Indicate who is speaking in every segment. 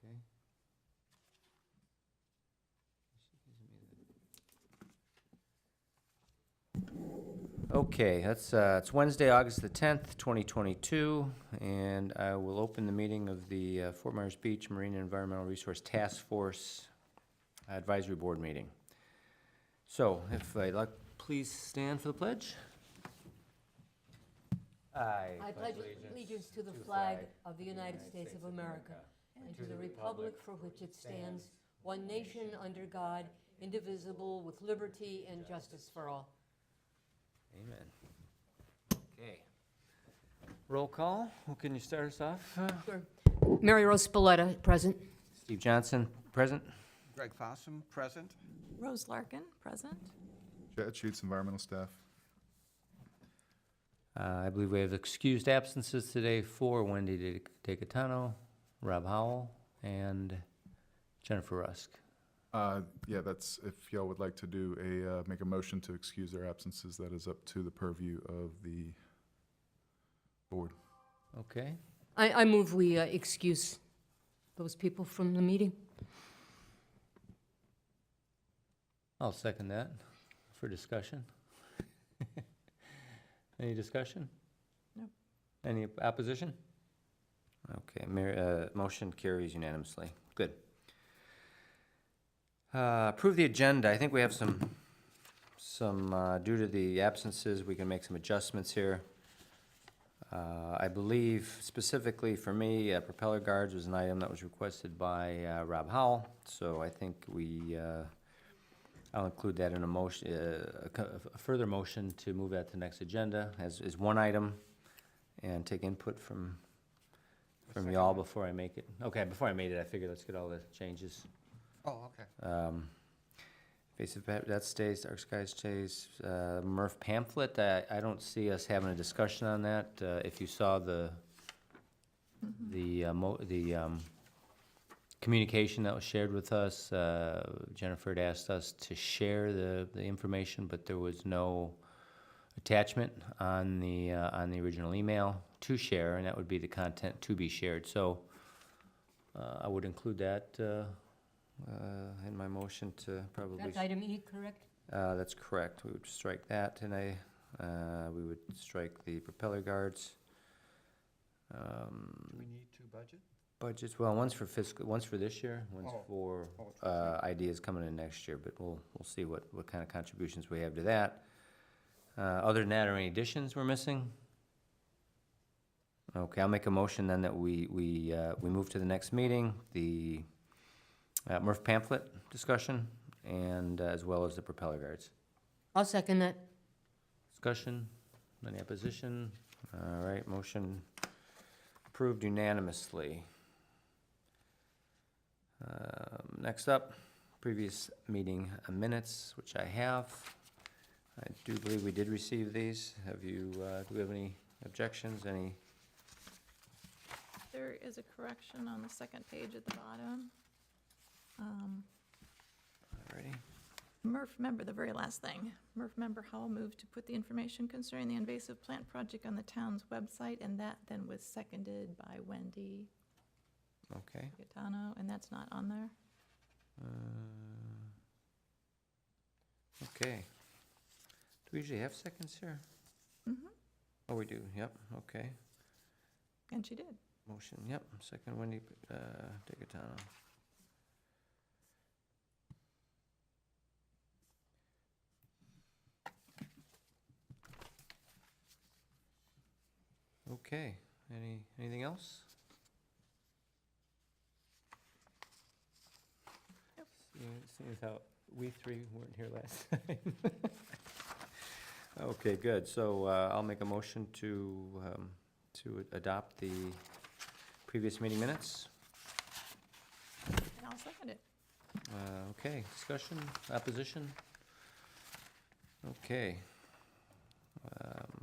Speaker 1: Okay. Okay, it's Wednesday, August the 10th, 2022, and I will open the meeting of the Fort Myers Beach Marine and Environmental Resource Task Force Advisory Board meeting. So, if I'd like, please stand for the pledge.
Speaker 2: I pledge allegiance to the flag of the United States of America and to the republic for which it stands, one nation under God, indivisible, with liberty and justice for all.
Speaker 1: Amen. Okay. Roll call. Who can you start us off?
Speaker 2: Sure. Mary Rose Spalletta, present.
Speaker 1: Steve Johnson, present.
Speaker 3: Greg Fossum, present.
Speaker 4: Rose Larkin, present.
Speaker 5: Chad Sheets, environmental staff.
Speaker 1: I believe we have excused absences today for Wendy DeCatano, Rob Howell, and Jennifer Rusk.
Speaker 5: Yeah, that's, if y'all would like to do make a motion to excuse their absences, that is up to the purview of the board.
Speaker 1: Okay.
Speaker 2: I move we excuse those people from the meeting.
Speaker 1: I'll second that for discussion. Any discussion?
Speaker 4: No.
Speaker 1: Any opposition? Okay, motion carries unanimously. Good. Approve the agenda. I think we have some due to the absences, we can make some adjustments here. I believe specifically for me, propeller guards was an item that was requested by Rob Howell, so I think I'll include that in a motion, a further motion to move that to the next agenda as one item, and take input from y'all before I make it. Okay, before I made it, I figured let's get all the changes.
Speaker 3: Oh, okay.
Speaker 1: Invasive that stays, Dark Skies stays. MERTF pamphlet, I don't see us having a discussion on that. If you saw the communication that was shared with us, Jennifer had asked us to share the information, but there was no attachment on the original email to share, and that would be the content to be shared. So I would include that in my motion to probably.
Speaker 2: That's item E, correct?
Speaker 1: That's correct. We would strike that, and we would strike the propeller guards.
Speaker 3: Do we need to budget?
Speaker 1: Budgets, well, one's for fiscal, one's for this year, one's for ideas coming in next year, but we'll see what kind of contributions we have to that. Other than that, are any additions we're missing? Okay, I'll make a motion then that we move to the next meeting, the MERTF pamphlet discussion, and as well as the propeller guards.
Speaker 2: I'll second that.
Speaker 1: Discussion, any opposition? All right, motion approved unanimously. Next up, previous meeting minutes, which I have. I do believe we did receive these. Have you, do we have any objections, any?
Speaker 4: There is a correction on the second page at the bottom.
Speaker 1: Alrighty.
Speaker 4: MERTF member, the very last thing. MERTF member Howell moved to put the information concerning the invasive plant project on the town's website, and that then was seconded by Wendy
Speaker 1: Okay.
Speaker 4: Gaetano, and that's not on there.
Speaker 1: Okay. Do we usually have seconds here?
Speaker 4: Mm-hmm.
Speaker 1: Oh, we do, yep, okay.
Speaker 4: And she did.
Speaker 1: Motion, yep, second Wendy DeGatano. Okay, anything else?
Speaker 4: Yep.
Speaker 1: Seeing as how we three weren't here last time. Okay, good, so I'll make a motion to adopt the previous meeting minutes.
Speaker 4: And I'll second it.
Speaker 1: Okay, discussion, opposition? Okay.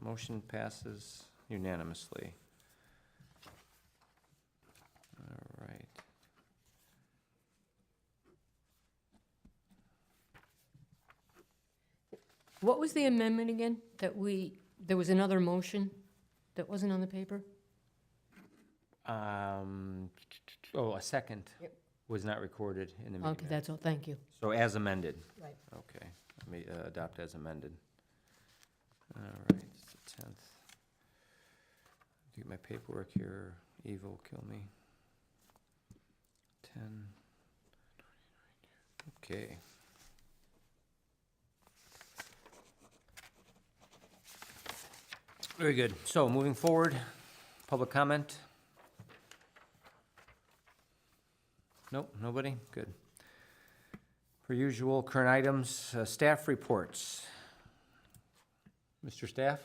Speaker 1: Motion passes unanimously. All right.
Speaker 2: What was the amendment again? There was another motion that wasn't on the paper?
Speaker 1: Oh, a second
Speaker 2: Yep.
Speaker 1: was not recorded in the meeting
Speaker 2: Okay,
Speaker 1: minutes.
Speaker 2: that's all, thank you.
Speaker 1: So as amended.
Speaker 2: Right.
Speaker 1: Okay, let me adopt as amended. All right, it's the 10th. Get my paperwork here. Eva will kill me. 10. Okay. Very good. So moving forward, public comment? Nope, nobody? Good. Per usual, current items, staff reports. Mr. Staff?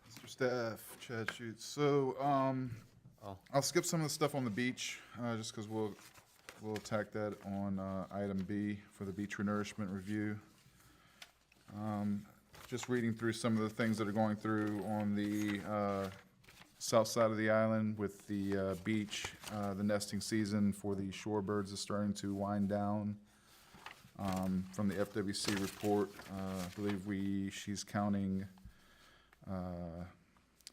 Speaker 5: Mr. Staff, Chad Schutz. So,
Speaker 1: Oh.
Speaker 5: I'll skip some of the stuff on the beach, just because we'll attack that on item B for the beach renourishment review. Just reading through some of the things that are going through on the south side of the island with the beach. The nesting season for the shorebirds is starting to wind down. From the FWC report, I believe she's counting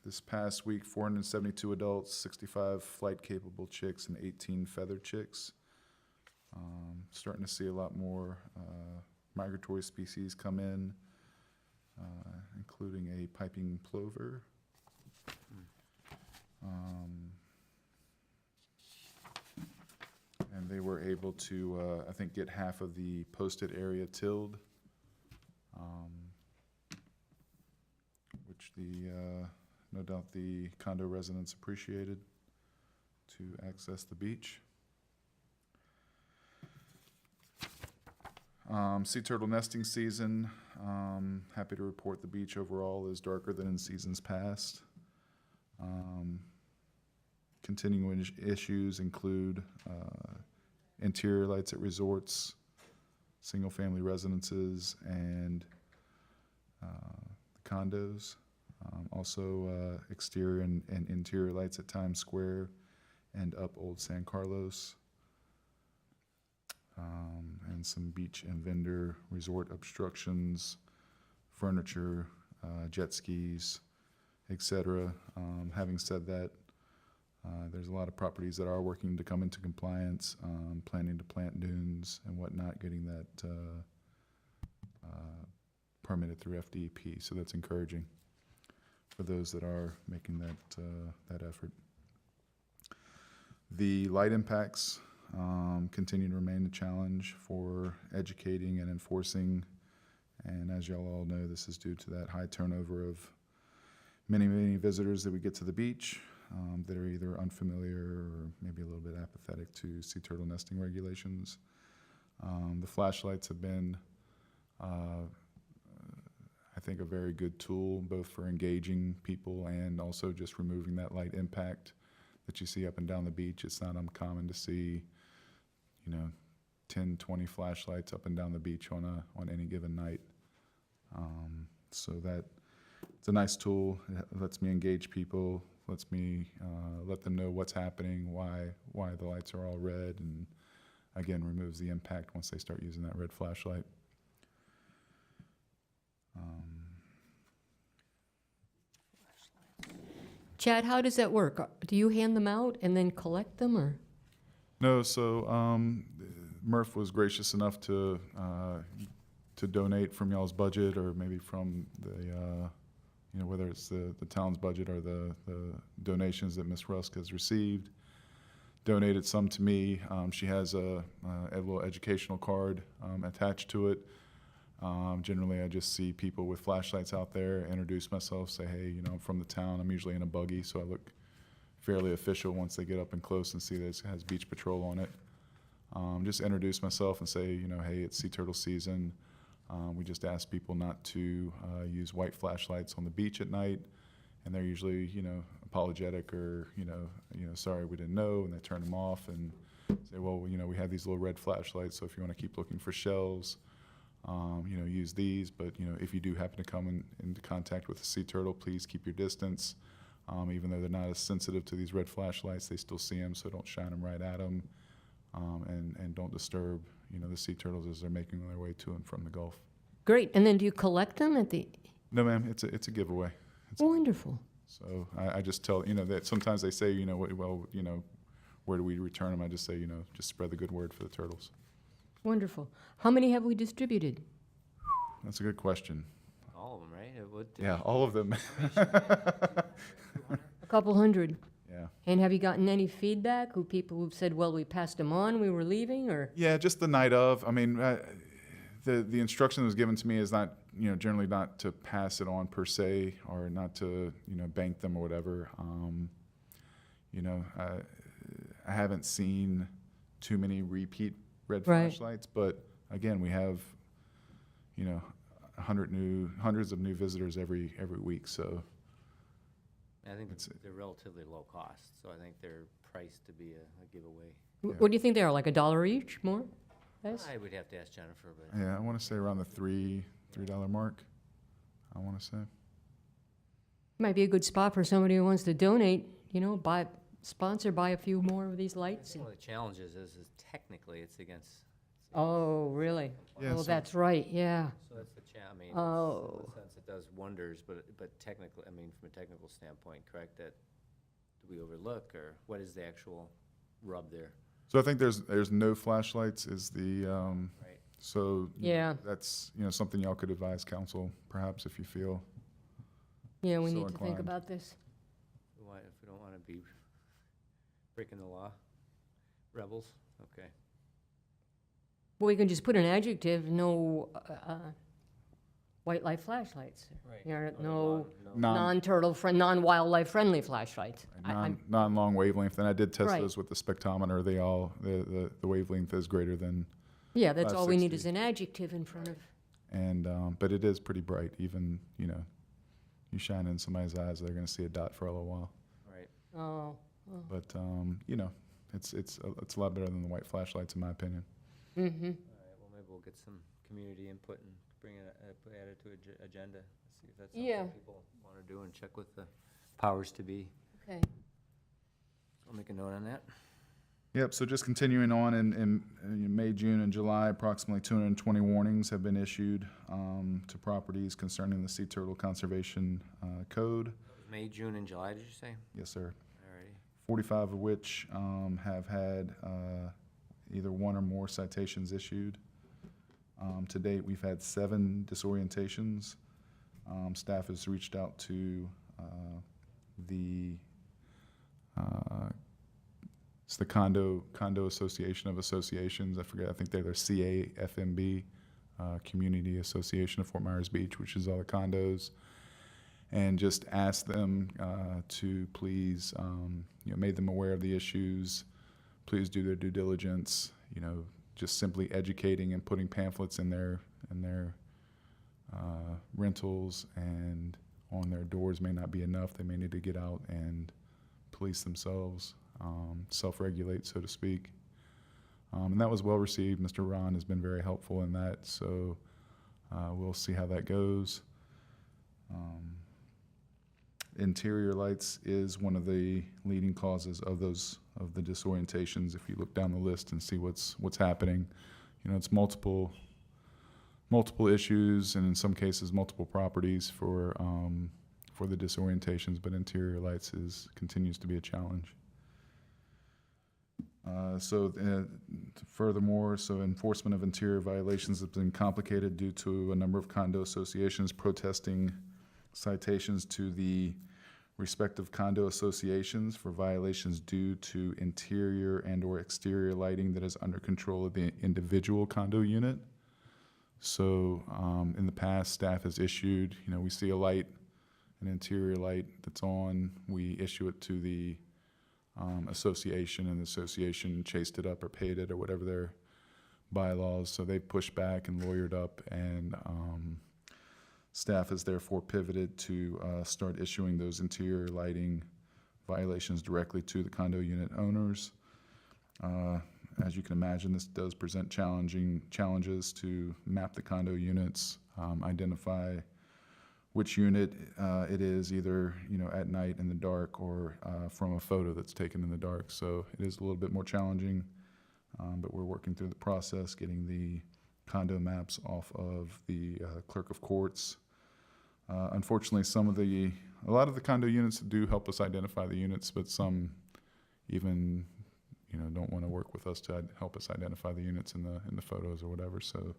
Speaker 5: this past week, 472 adults, 65 flight-capable chicks, and 18 feathered chicks. Starting to see a lot more migratory species come in, including a piping plover. And they were able to, I think, get half of the posted area tilled, which no doubt the condo residents appreciated to access the beach. Sea turtle nesting season, happy to report the beach overall is darker than in seasons past. Continuing issues include interior lights at resorts, single-family residences, and condos. Also exterior and interior lights at Times Square and up Old San Carlos. And some beach and vendor resort obstructions, furniture, jet skis, etc. Having said that, there's a lot of properties that are working to come into compliance, planning to plant dunes and whatnot, getting that permitted through FDEP. So that's encouraging for those that are making that effort. The light impacts continue to remain a challenge for educating and enforcing. And as y'all all know, this is due to that high turnover of many, many visitors that we get to the beach that are either unfamiliar or maybe a little bit apathetic to sea turtle nesting regulations. The flashlights have been, I think, a very good tool both for engaging people and also just removing that light impact that you see up and down the beach. It's not uncommon to see, 10, 20 flashlights up and down the beach on any given night. So that it's a nice tool. It lets me engage people, lets me let them know what's happening, why the lights are all red, and again removes the impact once they start using that red flashlight.
Speaker 2: Chad, how does that work? Do you hand them out and then collect them, or?
Speaker 5: No, so MERTF was gracious enough to donate from y'all's budget, or maybe from the whether it's the town's budget or the donations that Ms. Rusk has received. Donated some to me. She has a little educational card attached to it. Generally, I just see people with flashlights out there, introduce myself, say, hey, I'm from the town. I'm usually in a buggy, so I look fairly official once they get up and close and see that it has Beach Patrol on it. Just introduce myself and say, hey, it's sea turtle season. We just ask people not to use white flashlights on the beach at night, and they're usually, apologetic or, sorry, we didn't know, and they turn them off and say, well, we have these little red flashlights, so if you want to keep looking for shells, use these. But if you do happen to come into contact with a sea turtle, please keep your distance. Even though they're not as sensitive to these red flashlights, they still see them, so don't shine them right at them, and don't disturb the sea turtles as they're making their way to and from the Gulf.
Speaker 2: Great, and then do you collect them at the?
Speaker 5: No, ma'am, it's a giveaway. It's
Speaker 2: Wonderful.
Speaker 5: So I just tell that sometimes they say, well, where do we return them? I just say, just spread the good word for the turtles.
Speaker 2: Wonderful. How many have we distributed?
Speaker 5: That's a good question.
Speaker 1: All of them, right? It would.
Speaker 5: Yeah, all of them.
Speaker 2: A couple hundred.
Speaker 5: Yeah.
Speaker 2: And have you gotten any feedback? People who've said, well, we passed them on, we were leaving, or?
Speaker 5: Yeah, just the night of. I mean, the instruction that was given to me is not, generally not to pass it on per se, or not to, bank them or whatever. I haven't seen too many repeat red
Speaker 2: Right.
Speaker 5: flashlights, but again, we have, hundreds of new visitors every week. So
Speaker 1: I think
Speaker 5: It's-
Speaker 1: they're relatively low cost, so I think they're priced to be a giveaway.
Speaker 5: Yeah.
Speaker 2: What do you think they are, like $1 each, more? Less?
Speaker 1: I would have to ask Jennifer, but
Speaker 5: yeah, I want to say around the $3 mark. I want to say.
Speaker 2: Might be a good spot for somebody who wants to donate, buy a few more of these
Speaker 1: I
Speaker 2: lights.
Speaker 1: think one of the challenges is technically it's against.
Speaker 2: Oh, really?
Speaker 5: Yeah,
Speaker 2: Oh,
Speaker 5: so-
Speaker 2: that's right, yeah.
Speaker 1: So that's the I mean,
Speaker 2: Oh.
Speaker 1: in a sense, it does wonders, but technically, I mean, from a technical standpoint, correct, that do we overlook, or what is the actual rub there?
Speaker 5: So I think there's no flashlights is the
Speaker 1: Right.
Speaker 5: so
Speaker 2: Yeah.
Speaker 5: that's something y'all could advise council perhaps if you feel.
Speaker 2: Yeah, we
Speaker 5: So
Speaker 2: need to think
Speaker 5: inclined.
Speaker 2: about this.
Speaker 1: If we don't want to be breaking the law, rebels, okay.
Speaker 2: Well, we can just put an adjective, no white light flashlights.
Speaker 1: Right.
Speaker 2: No
Speaker 5: Non-
Speaker 2: non-turtle, non-wildlife friendly flashlights.
Speaker 5: non-long wavelength, and I did test
Speaker 2: Right.
Speaker 5: those with the spectrometer. They all the wavelength is greater than,
Speaker 2: Yeah, that's all we need
Speaker 5: 560.
Speaker 2: is an adjective in front of,
Speaker 5: and but it is pretty bright. Even you shine in somebody's eyes, they're going to see a dot for a little while.
Speaker 1: Right.
Speaker 2: oh.
Speaker 5: But it's a lot better than the white flashlights in my opinion.
Speaker 2: Mm-hmm.
Speaker 1: All right, well, maybe we'll get some community input and bring it, add it to agenda, see if that's
Speaker 2: Yeah.
Speaker 1: something people want to do, and check with the powers to be.
Speaker 2: Okay.
Speaker 1: I'll make a note on that.
Speaker 5: Yep, so just continuing on, in May, June, and July, approximately 220 warnings have been issued to properties concerning the Sea Turtle Conservation Code.
Speaker 1: May, June, and July, did you say?
Speaker 5: Yes, sir.
Speaker 1: Alrighty.
Speaker 5: 45 of which have had either one or more citations issued. To date, we've had 7 disorientations. Staff has reached out to it's the Condo Association of Associations. I forget, I think they're CAFMB, Community Association of Fort Myers Beach, which is all the condos. And just asked them to please, made them aware of the issues. Please do their due diligence. Just simply educating and putting pamphlets in their rentals and on their doors may not be enough. They may need to get out and police themselves, self-regulate, so to speak. And that was well received. Mr. Ron has been very helpful in that. So we'll see how that goes. Interior lights is one of the leading causes of the disorientations. If you look down the list and see what's happening, it's multiple issues, and in some cases multiple properties for the disorientations. But interior lights continues to be a challenge. Furthermore, enforcement of interior violations has been complicated due to a number of condo associations protesting citations to the respective condo associations for violations due to interior and/or exterior lighting that is under control of the individual condo unit. So in the past, staff has issued, we see a light, an interior light that's on, we issue it to the association, and the association chased it up or paid it or whatever their bylaws. So they pushed back and lawyered up, and staff has therefore pivoted to start issuing those interior lighting violations directly to the condo unit owners. As you can imagine, this does present challenges to map the condo units, identify which unit it is, either at night in the dark or from a photo that's taken in the dark. So it is a little bit more challenging, but we're working through the process, getting the condo maps off of the clerk of courts. Unfortunately, a lot of the condo units do help us identify the units, but some even don't want to work with us to help us identify the units in the photos or whatever. So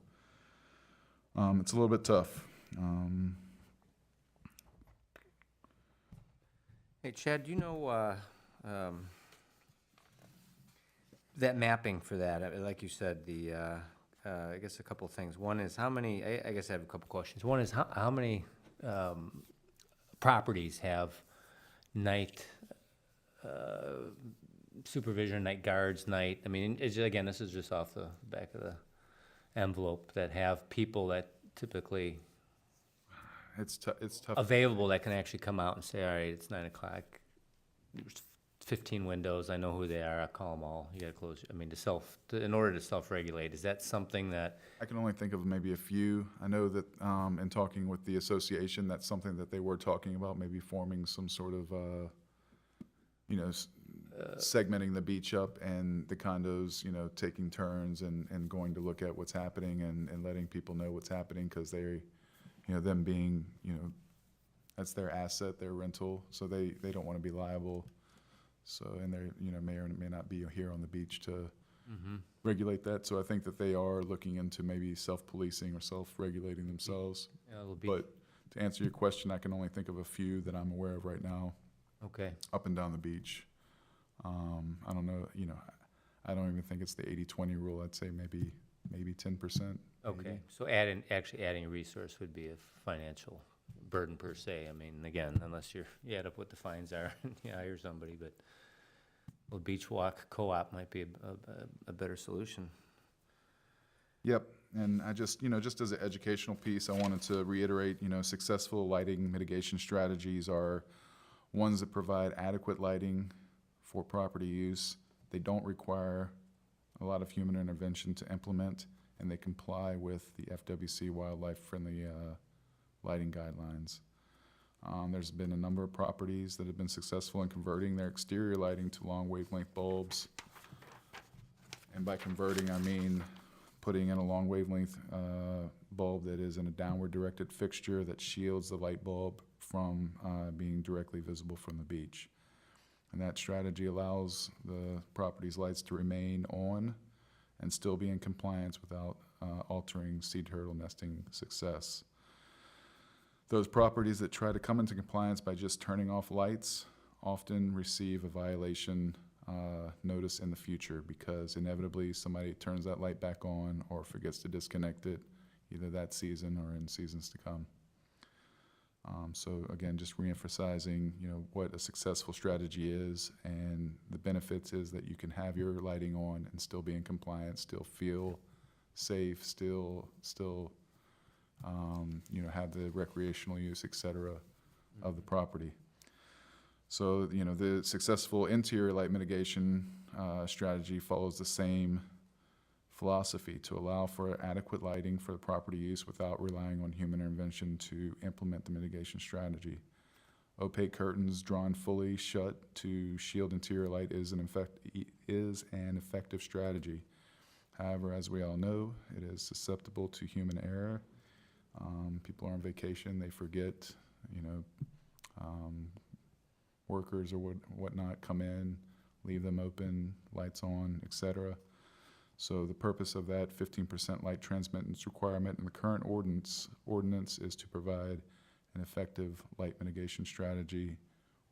Speaker 5: it's a little bit tough.
Speaker 1: Hey, Chad, do you know, that mapping for that, like you said, I guess a couple of things. One is how many, I guess I have a couple questions. One is how many properties have night supervision, night guards, night, I mean, again, this is just off the back of the envelope, that have people that typically
Speaker 5: It's tough.
Speaker 1: available that can actually come out and say, all right, it's 9 o'clock. There's 15 windows. I know who they are. I'll call them all. You gotta close. I mean, in order to self-regulate, is that something that?
Speaker 5: I can only think of maybe a few. I know that in talking with the association, that's something that they were talking about, maybe forming some sort of, segmenting the beach up and the condos, taking turns and going to look at what's happening and letting people know what's happening, because they, them being, that's their asset, their rental, so they don't want to be liable. So, and they're, may or may not be here on the beach to regulate that. So I think that they are looking into maybe self-policing or self-regulating themselves.
Speaker 1: A little bit.
Speaker 5: But to answer your question, I can only think of a few that I'm aware of right now,
Speaker 1: Okay.
Speaker 5: up and down the beach. I don't know, I don't even think it's the 80-20 rule. I'd say maybe 10%.
Speaker 1: Okay. So actually adding a resource would be a financial burden per se. I mean, again, unless you add up what the fines are and you hire somebody, but beach walk co-op might be a better solution.
Speaker 5: Yep, and I just, just as an educational piece, I wanted to reiterate, successful lighting mitigation strategies are ones that provide adequate lighting for property use. They don't require a lot of human intervention to implement, and they comply with the FWC wildlife-friendly lighting guidelines. There's been a number of properties that have been successful in converting their exterior lighting to long wavelength bulbs. And by converting, I mean putting in a long wavelength bulb that is in a downward directed fixture that shields the light bulb from being directly visible from the beach. And that strategy allows the property's lights to remain on and still be in compliance without altering sea turtle nesting success. Those properties that try to come into compliance by just turning off lights often receive a violation notice in the future, because inevitably somebody turns that light back on or forgets to disconnect it, either that season or in seasons to come. So again, just reemphasizing, what a successful strategy is, and the benefits is that you can have your lighting on and still be in compliance, still feel safe, still have the recreational use, et cetera, of the property. So, the successful interior light mitigation strategy follows the same philosophy to allow for adequate lighting for the property use without relying on human intervention to implement the mitigation strategy. Opaque curtains drawn fully shut to shield interior light is an effective strategy. However, as we all know, it is susceptible to human error. People are on vacation, they forget, workers or whatnot come in, leave them open, lights on, etc. So the purpose of that 15% light transmittance requirement in the current ordinance is to provide an effective light mitigation strategy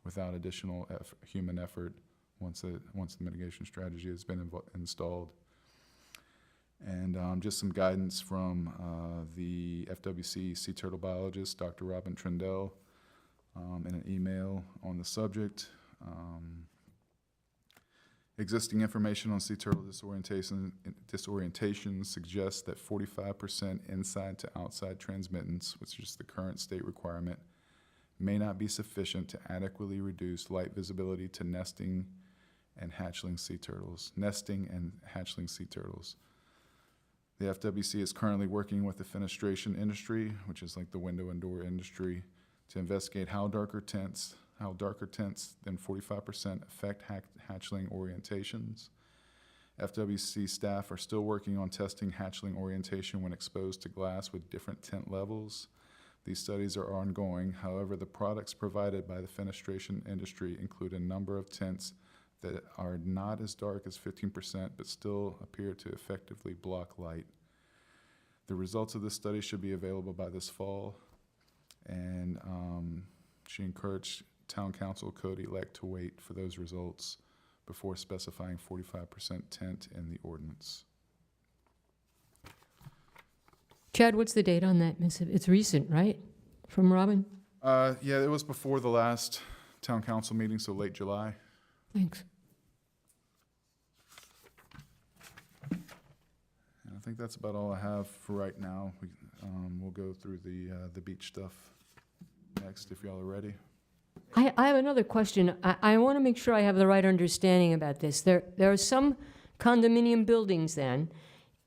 Speaker 5: without additional human effort once the mitigation strategy has been installed. And just some guidance from the FWC sea turtle biologist, Dr. Robin Trindell, in an email on the subject. Existing information on sea turtle disorientation suggests that 45% inside to outside transmittance, which is the current state requirement, may not be sufficient to adequately reduce light visibility to nesting and hatchling sea turtles. The FWC is currently working with the fenestration industry, which is like the window and door industry, to investigate how darker tints than 45% affect hatchling orientations. FWC staff are still working on testing hatchling orientation when exposed to glass with different tint levels. These studies are ongoing. However, the products provided by the fenestration industry include a number of tints that are not as dark as 15%, but still appear to effectively block light. The results of this study should be available by this fall, and she encouraged Town Council Code-elect to wait for those results before specifying 45% tint in the ordinance.
Speaker 2: Chad, what's the date on that missive? It's recent, right? From Robin?
Speaker 5: Yeah, it was before the last Town Council meeting, so late July.
Speaker 2: Thanks.
Speaker 5: And I think that's about all I have for right now. We'll go through the beach stuff next, if y'all are ready.
Speaker 2: I have another question. I want to make sure I have the right understanding about this. There are some condominium buildings then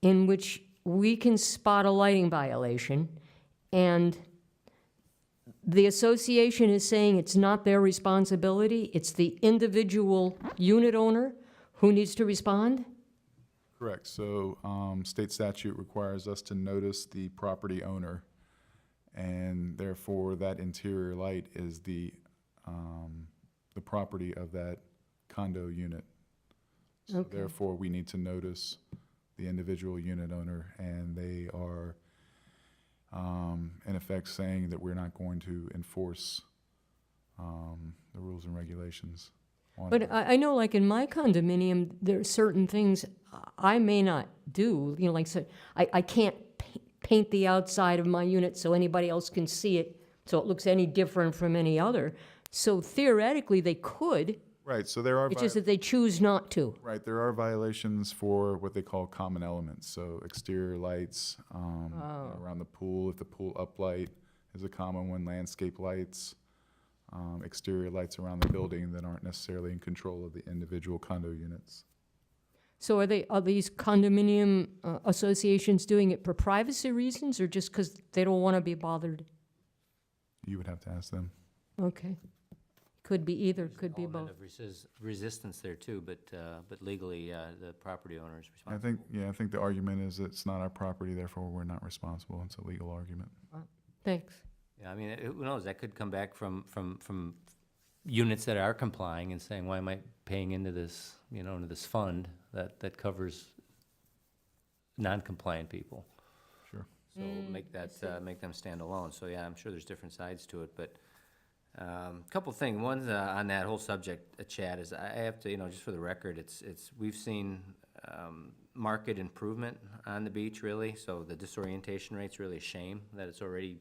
Speaker 2: in which we can spot a lighting violation, and the association is saying it's not their responsibility, it's the individual unit owner who needs to respond?
Speaker 5: Correct. So state statute requires us to notice the property owner, and therefore that interior light is the property of that condo unit. So
Speaker 2: Okay.
Speaker 5: therefore, we need to notice the individual unit owner, and they are in effect saying that we're not going to enforce the rules and regulations on
Speaker 2: But
Speaker 5: it.
Speaker 2: I know, like in my condominium, there are certain things I may not do, you know, like, so I can't paint the outside of my unit so anybody else can see it, so it looks any different from any other. So theoretically, they could,
Speaker 5: Right, so there are
Speaker 2: it's just that they choose not to.
Speaker 5: right, there are violations for what they call common elements, so exterior lights around the pool, if the pool uplight is a common one, landscape lights, exterior lights around the building that aren't necessarily in control of the individual condo units.
Speaker 2: So are these condominium associations doing it for privacy reasons, or just because they don't want to be bothered?
Speaker 5: You would have to ask them.
Speaker 2: Okay. Could be either,
Speaker 1: There's an
Speaker 2: could be
Speaker 1: element
Speaker 2: both.
Speaker 1: of resistance there too, but legally, the property owner is
Speaker 5: I
Speaker 1: responsible.
Speaker 5: think, I think the argument is it's not our property, therefore we're not responsible. It's a legal argument.
Speaker 2: Thanks.
Speaker 1: Yeah, I mean, who knows, that could come back from units that are complying and saying, why am I paying into this, into this fund that covers non-compliant people?
Speaker 5: Sure.
Speaker 1: So make them stand alone. So, yeah, I'm sure there's different sides to it, but couple things. One, on that whole subject, Chad, is I have to, just for the record, we've seen market improvement on the beach, really. So the disorientation rate's really a shame that it's already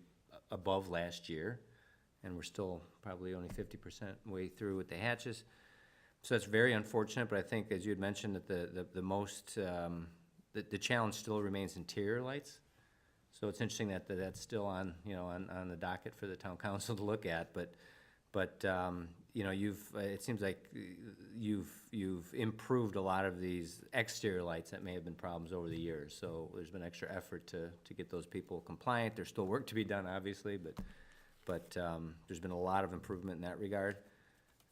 Speaker 1: above last year, and we're still probably only 50% way through with the hatches. So it's very unfortunate, but I think, as you had mentioned, that the challenge still remains interior lights. So it's interesting that that's still on the docket for the town council to look at, but it seems like you've improved a lot of these exterior lights that may have been problems over the years. So there's been extra effort to get those people compliant. There's still work to be done, obviously, but there's been a lot of improvement in that regard.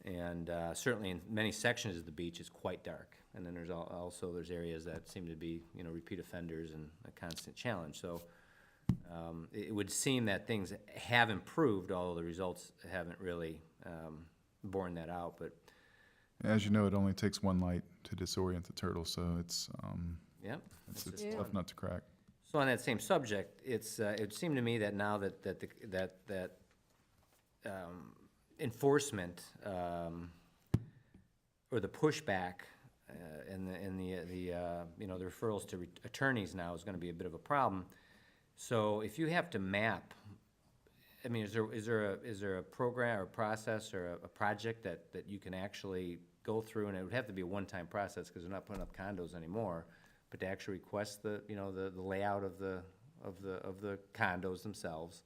Speaker 1: And certainly in many sections of the beach, it's quite dark. And then there's also areas that seem to be repeat offenders and a constant challenge. So it would seem that things have improved, although the results haven't really borne that out. But
Speaker 5: As you know, it only takes one light to disorient the turtle, so it's
Speaker 1: yeah,
Speaker 5: it's
Speaker 2: Yeah.
Speaker 5: a tough nut to crack.
Speaker 1: so on that same subject, it would seem to me that now that enforcement or the pushback and the referrals to attorneys now is going to be a bit of a problem. So if you have to map, I mean, is there a program or process or a project that you can actually go through, and it would have to be a one-time process because they're not putting up condos anymore, but to actually request the layout of the condos themselves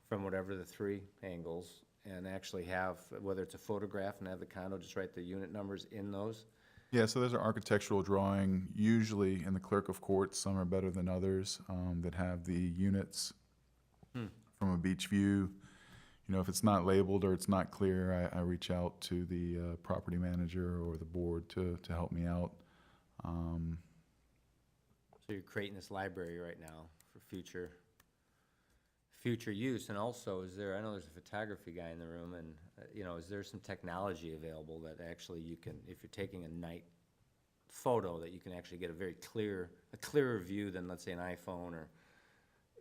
Speaker 1: from whatever the three angles, and actually have, whether it's a photograph and have the condo, just write the unit numbers in those?
Speaker 5: Yeah, so there's an architectural drawing, usually in the clerk of court. Some are better than others, that have the units from a beach view. If it's not labeled or it's not clear, I reach out to the property manager or the board to help me out.
Speaker 1: So you're creating this library right now for future future use, and also, is there, I know there's a photography guy in the room, and, you know, is there some technology available that actually you can, if you're taking a night photo, that you can actually get a clearer view than, let's say, an iPhone, or,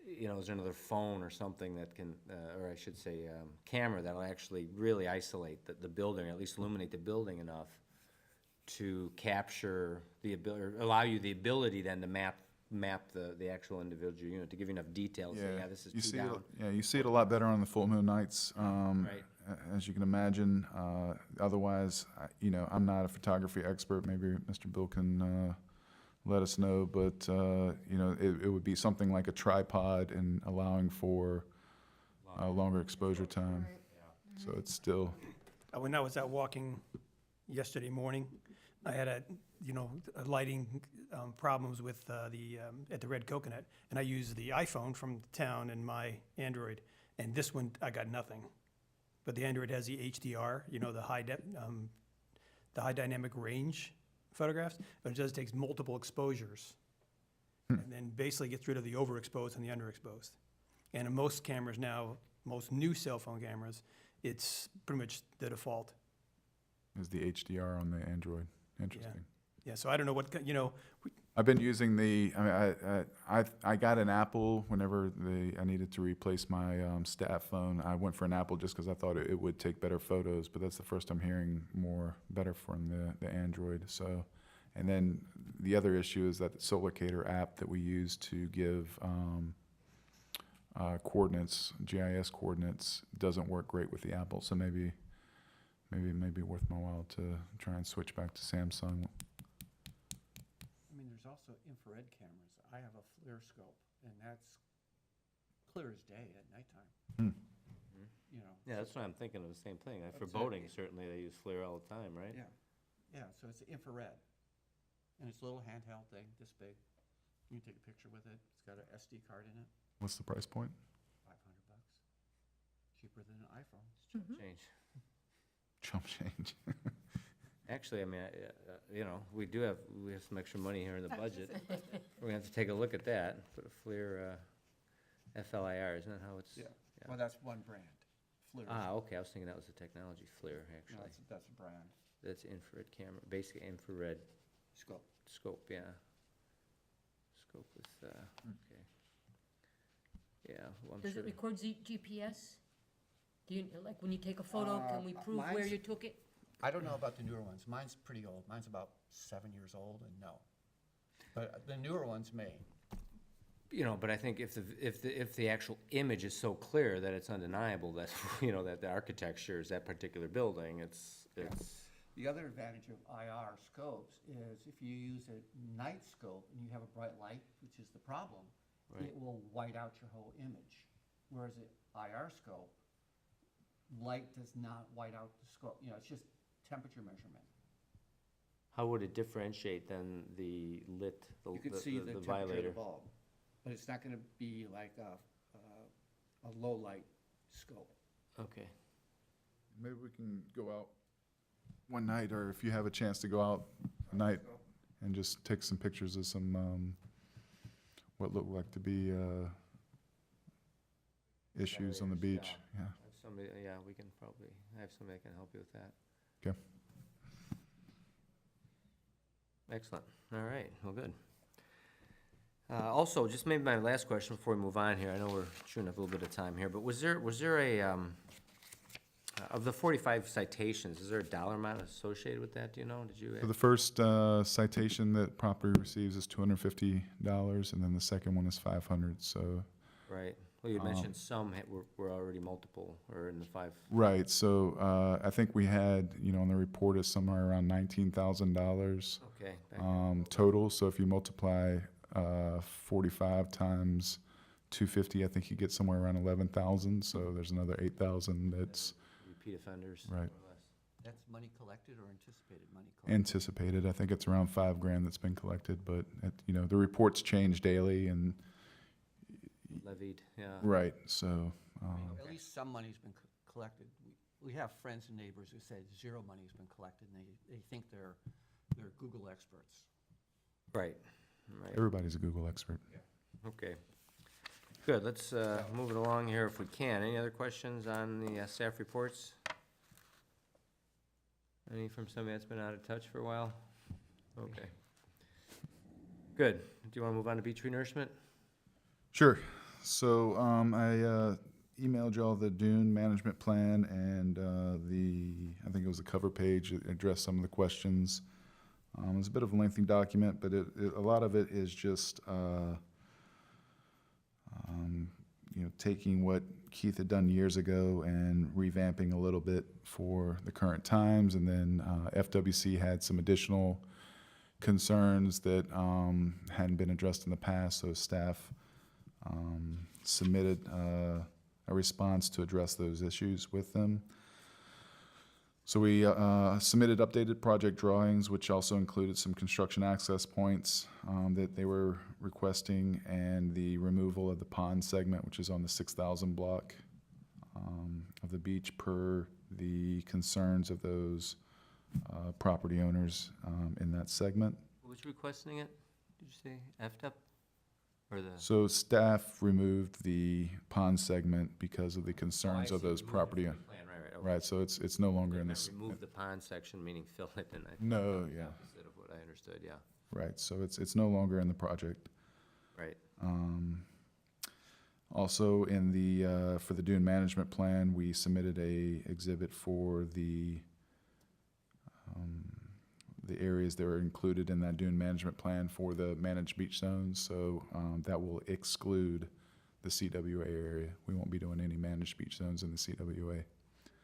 Speaker 1: you know, is there another phone or something that can, or I should say, camera that'll actually really isolate the building, or at least illuminate the building enough to capture the ability, or allow you the ability then to map the actual individual unit, to give you enough details, say, yeah, this is
Speaker 5: You
Speaker 1: two
Speaker 5: see
Speaker 1: down.
Speaker 5: Yeah, you see it a lot better on the full moon nights,
Speaker 1: Right.
Speaker 5: as you can imagine. Otherwise, you know, I'm not a photography expert. Maybe Mr. Bill can let us know, but you know, it would be something like a tripod and allowing for longer exposure time. So it's still,
Speaker 6: When I was out walking yesterday morning, I had lighting problems with at the Red Coconut, and I used the iPhone from town and my Android, and this one, I got nothing. But the Android has the HDR, you know, the high dynamic range photographs, but it does takes multiple exposures, and then basically gets rid of the overexposed and the underexposed. And in most cameras now, most new cell phone cameras, it's pretty much the default.
Speaker 5: is the HDR on the Android. Interesting.
Speaker 6: Yeah, so I don't know what, you know,
Speaker 5: I've been using I got an Apple whenever I needed to replace my staff phone. I went for an Apple just because I thought it would take better photos, but that's the first I'm hearing better from the Android. So, and then the other issue is that the Solarcator app that we use to give coordinates, GIS coordinates, doesn't work great with the Apple. So maybe worth my while to try and switch back to Samsung.
Speaker 3: I mean, there's also infrared cameras. I have a FLIR scope, and that's clear as day at nighttime. You know.
Speaker 1: Yeah, that's what I'm thinking of, the same thing. For
Speaker 3: That's
Speaker 1: boating,
Speaker 3: it.
Speaker 1: certainly, they use FLIR all the time, right?
Speaker 3: Yeah, so it's infrared. And it's a little handheld thing, this big. You can take a picture with it. It's got an SD card in it,
Speaker 5: What's the price point?
Speaker 3: $500. Cheaper than an iPhone.
Speaker 1: Change.
Speaker 5: Chump change.
Speaker 1: Actually, I mean, you know, we have some extra money here in the budget. We're gonna have to take a look at that, put a FLIR, FLIR, isn't that how it's?
Speaker 3: Yeah.
Speaker 1: Yeah.
Speaker 3: Well, that's one brand, FLIR.
Speaker 1: Ah, okay, I was thinking that was the technology, FLIR,
Speaker 3: No,
Speaker 1: actually.
Speaker 3: that's a brand.
Speaker 1: That's infrared camera, basically infrared
Speaker 3: Scope.
Speaker 1: scope, yeah. Scope with, okay. Yeah, well, I'm
Speaker 2: Does
Speaker 1: sure.
Speaker 2: it record GPS? Do you, like, when you take a photo, can we prove where
Speaker 3: mine's-
Speaker 2: you took it?
Speaker 3: I don't know about the newer ones. Mine's pretty old. Mine's about 7 years old, and no. But the newer ones may.
Speaker 1: You know, but I think if the actual image is so clear that it's undeniable that, you know, that the architecture is that particular building, it's.
Speaker 3: The other advantage of IR scopes is if you use a night scope and you have a bright light, which is the problem,
Speaker 1: Right.
Speaker 3: it will white out your whole image. Whereas an IR scope, light does not white out the scope. You know, it's just temperature measurement.
Speaker 1: How would it differentiate then the lit,
Speaker 3: You could see the temperature of the
Speaker 1: violator?
Speaker 3: bulb, but it's not gonna be like a low light scope.
Speaker 1: Okay.
Speaker 5: Maybe we can go out one night, or if you have a chance to go out a night and just take some pictures of some, what look like to be issues on the beach. Yeah.
Speaker 1: Have somebody, yeah, we can probably, have somebody that can help you with that.
Speaker 5: Okay.
Speaker 1: Excellent, all right, well, good. Also, just maybe my last question before we move on here, I know we're shooting up a little bit of time here, but was there a, of the 45 citations, is there a dollar amount associated with that, do you know, did you?
Speaker 5: So the first citation that property receives is $250, and then the second one is $500. So
Speaker 1: Right, well, you mentioned some were already multiple, or in the five.
Speaker 5: right. So I think we had, you know, on the report is somewhere around $19,000
Speaker 1: Okay. back there.
Speaker 5: total. So if you multiply 45 times 250, I think you get somewhere around 11,000. So there's another 8,000 that's
Speaker 1: Repeat offenders.
Speaker 5: Right.
Speaker 1: more or less.
Speaker 3: That's money collected or anticipated money collected?
Speaker 5: anticipated. I think it's around $5,000 that's been collected, but you know, the reports change daily, and
Speaker 1: Levied, yeah.
Speaker 5: right. So
Speaker 3: At least some money's been collected. We have friends and neighbors who said zero money's been collected, and they think they're Google experts.
Speaker 1: Right, right,
Speaker 5: everybody's a Google expert.
Speaker 1: okay. Good, let's move it along here if we can. Any other questions on the staff reports? Any from somebody that's been out of touch for a while? Okay. Good. Do you want to move on to beach renourishment?
Speaker 5: Sure. So I emailed y'all the dune management plan and I think it was the cover page. It addressed some of the questions. It was a bit of a lengthy document, but a lot of it is just taking what Keith had done years ago and revamping a little bit for the current times. And then FWC had some additional concerns that hadn't been addressed in the past, so staff submitted a response to address those issues with them. So we submitted updated project drawings, which also included some construction access points that they were requesting, and the removal of the pond segment, which is on the 6,000 block of the beach, per the concerns of those property owners in that segment.
Speaker 1: Who was requesting it? Did you say FDUP? Or the?
Speaker 5: So staff removed the pond segment because of the concerns of those property.
Speaker 1: Plan, right, okay.
Speaker 5: Right, so it's no longer in this.
Speaker 1: Remove the pond section, meaning fill it, and I.
Speaker 5: No, yeah,
Speaker 1: Opposite of what I understood, yeah,
Speaker 5: right, so it's no longer in the project.
Speaker 1: right.
Speaker 5: Also in the, for the dune management plan, we submitted a exhibit for the areas that were included in that dune management plan for the managed beach zones, so that will exclude the CWA area. We won't be doing any managed beach zones in the CWA.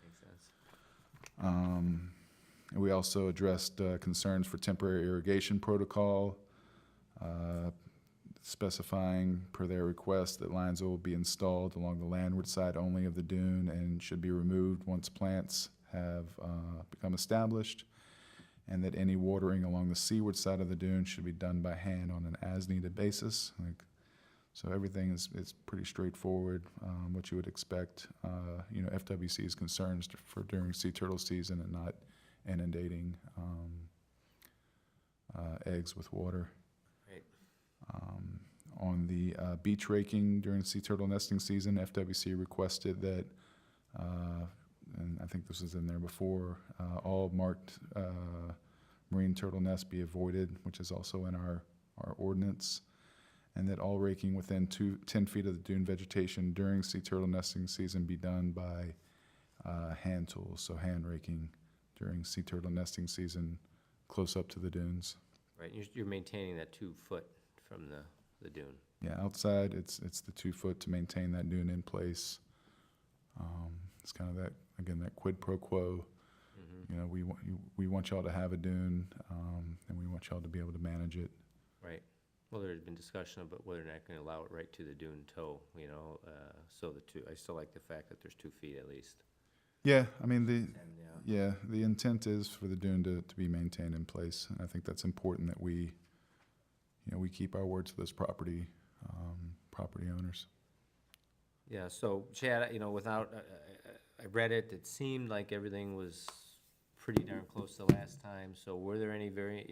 Speaker 1: Makes sense.
Speaker 5: And we also addressed concerns for temporary irrigation protocol, specifying per their request that lines will be installed along the landward side only of the dune and should be removed once plants have become established, and that any watering along the seaward side of the dune should be done by hand on an as-needed basis. So everything is pretty straightforward, what you would expect. FWC's concerns for during sea turtle season and not inundating eggs with water.
Speaker 1: Great.
Speaker 5: On the beach raking during sea turtle nesting season, FWC requested that, and I think this was in there before, all marked marine turtle nests be avoided, which is also in our ordinance, and that all raking within 10 feet of the dune vegetation during sea turtle nesting season be done by hand tools, so hand raking during sea turtle nesting season close up to the dunes.
Speaker 1: Right, you're maintaining that 2 foot from the dune.
Speaker 5: Yeah, outside, it's the 2 foot to maintain that dune in place. It's kind of that, again, that quid pro quo. We want y'all to have a dune, and we want y'all to be able to manage it.
Speaker 1: Right. Well, there's been discussion about whether or not going to allow it right to the dune toe, so I still like the fact that there's 2 feet at least.
Speaker 5: Yeah, I mean,
Speaker 1: And,
Speaker 5: the intent is for the dune to be maintained in place, and I think that's important that we keep our word to those property owners.
Speaker 1: Yeah, so Chad, without, I read it, it seemed like everything was pretty darn close to last time, so were there any very,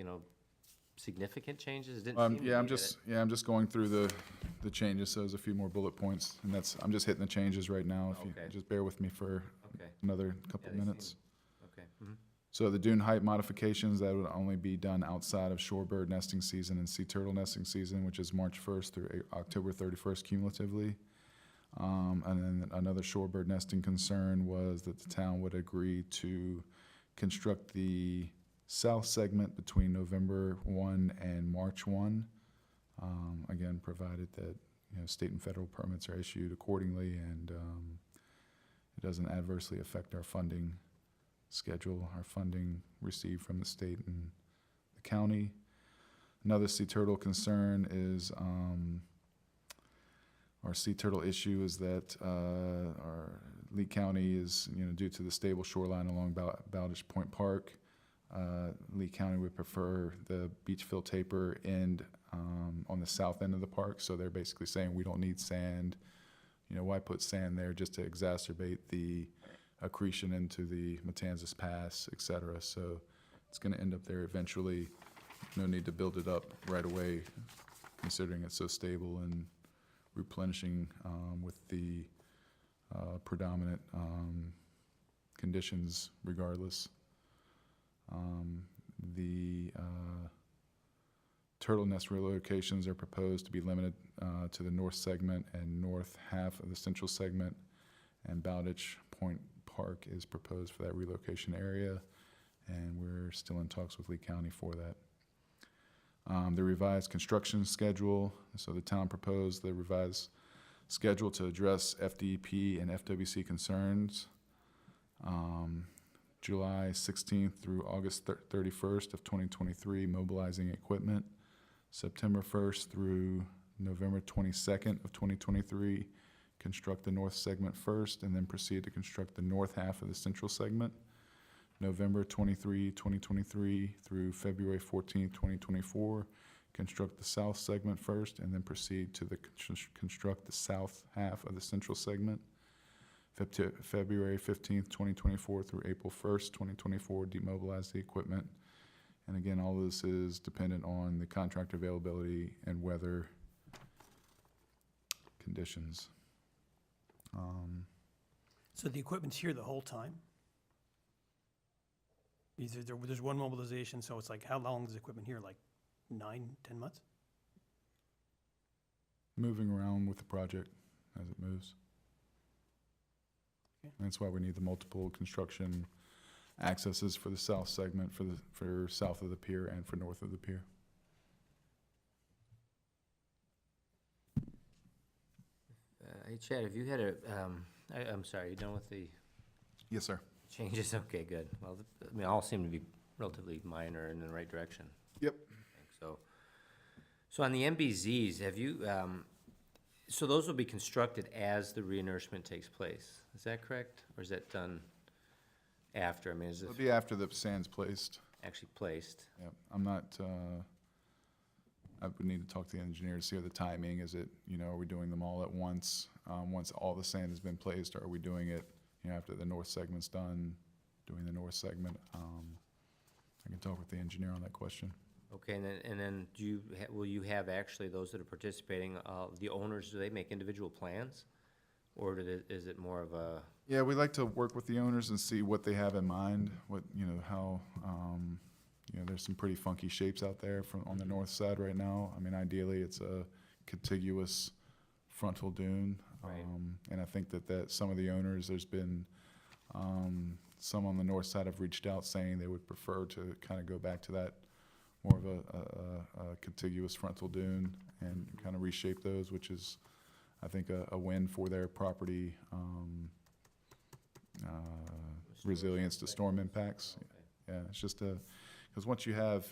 Speaker 1: significant changes? It didn't seem to be
Speaker 5: I'm
Speaker 1: that
Speaker 5: I'm just going through the changes, so there's a few more bullet points, and I'm just hitting the changes right now. If you
Speaker 1: Okay.
Speaker 5: just bear with me for
Speaker 1: Okay,
Speaker 5: another couple
Speaker 1: Yeah,
Speaker 5: of
Speaker 1: they
Speaker 5: minutes.
Speaker 1: okay. Mhm.
Speaker 5: So the dune height modifications, that would only be done outside of shorebird nesting season and sea turtle nesting season, which is March 1st through October 31st cumulatively. And then another shorebird nesting concern was that the town would agree to construct the south segment between November 1 and March 1. Again, provided that state and federal permits are issued accordingly, and it doesn't adversely affect our funding schedule, our funding received from the state and the county. Another sea turtle concern is, our sea turtle issue is that our Lee County is, due to the stable shoreline along Bowdish Point Park, Lee County would prefer the beach fill taper end on the south end of the park. So they're basically saying we don't need sand. Why put sand there just to exacerbate the accretion into the Matanzas Pass, et cetera. So it's going to end up there eventually. No need to build it up right away, considering it's so stable and replenishing with the predominant conditions regardless. The turtle nest relocations are proposed to be limited to the north segment and north half of the central segment, and Bowditch Point Park is proposed for that relocation area, and we're still in talks with Lee County for that. The revised construction schedule, so the town proposed the revised schedule to address FDP and FWC concerns. July 16th through August 31st of 2023, mobilizing equipment. September 1st through November 22nd of 2023, construct the north segment first and then proceed to construct the north half of the central segment. November 23, 2023 through February 14, 2024, construct the south segment first and then proceed to construct the south half of the central segment. February 15th, 2024 through April 1st, 2024, demobilize the equipment. And again, all of this is dependent on the contractor availability and weather conditions.
Speaker 6: So the equipment's here the whole time? There's one mobilization, so it's like, how long is the equipment here, like 9, 10 months?
Speaker 5: Moving around with the project as it moves.
Speaker 6: Okay.
Speaker 5: And that's why we need the multiple construction accesses for the south segment, for south of the pier and for north of the pier.
Speaker 1: Hey Chad, have you had a, I'm sorry, you done with the
Speaker 5: Yes, sir.
Speaker 1: changes? Okay, good. Well, I mean, all seem to be relatively minor and in the right direction.
Speaker 5: Yep.
Speaker 1: I think so. So on the MBZs, have you, so those will be constructed as the renourishment takes place, is that correct? Or is that done after? I mean, is it
Speaker 5: It'll be after the sand's placed.
Speaker 1: actually placed?
Speaker 5: Yep. I'm not, I would need to talk to the engineer to see what the timing is. It, are we doing them all at once? Once all the sand has been placed, or are we doing it, after the north segment's done, doing the north segment? I can talk with the engineer on that question.
Speaker 1: Okay, and then do you, will you have actually those that are participating, the owners, do they make individual plans? Or is it more of a,
Speaker 5: Yeah, we like to work with the owners and see what they have in mind, what, how, there's some pretty funky shapes out there on the north side right now. I mean, ideally, it's a contiguous frontal dune.
Speaker 1: Right.
Speaker 5: And I think that some of the owners, there's been, some on the north side have reached out saying they would prefer to kind of go back to that more of a contiguous frontal dune and kind of reshape those, which is, I think, a win for their property, resilience to storm impacts. Yeah, it's just because once you have,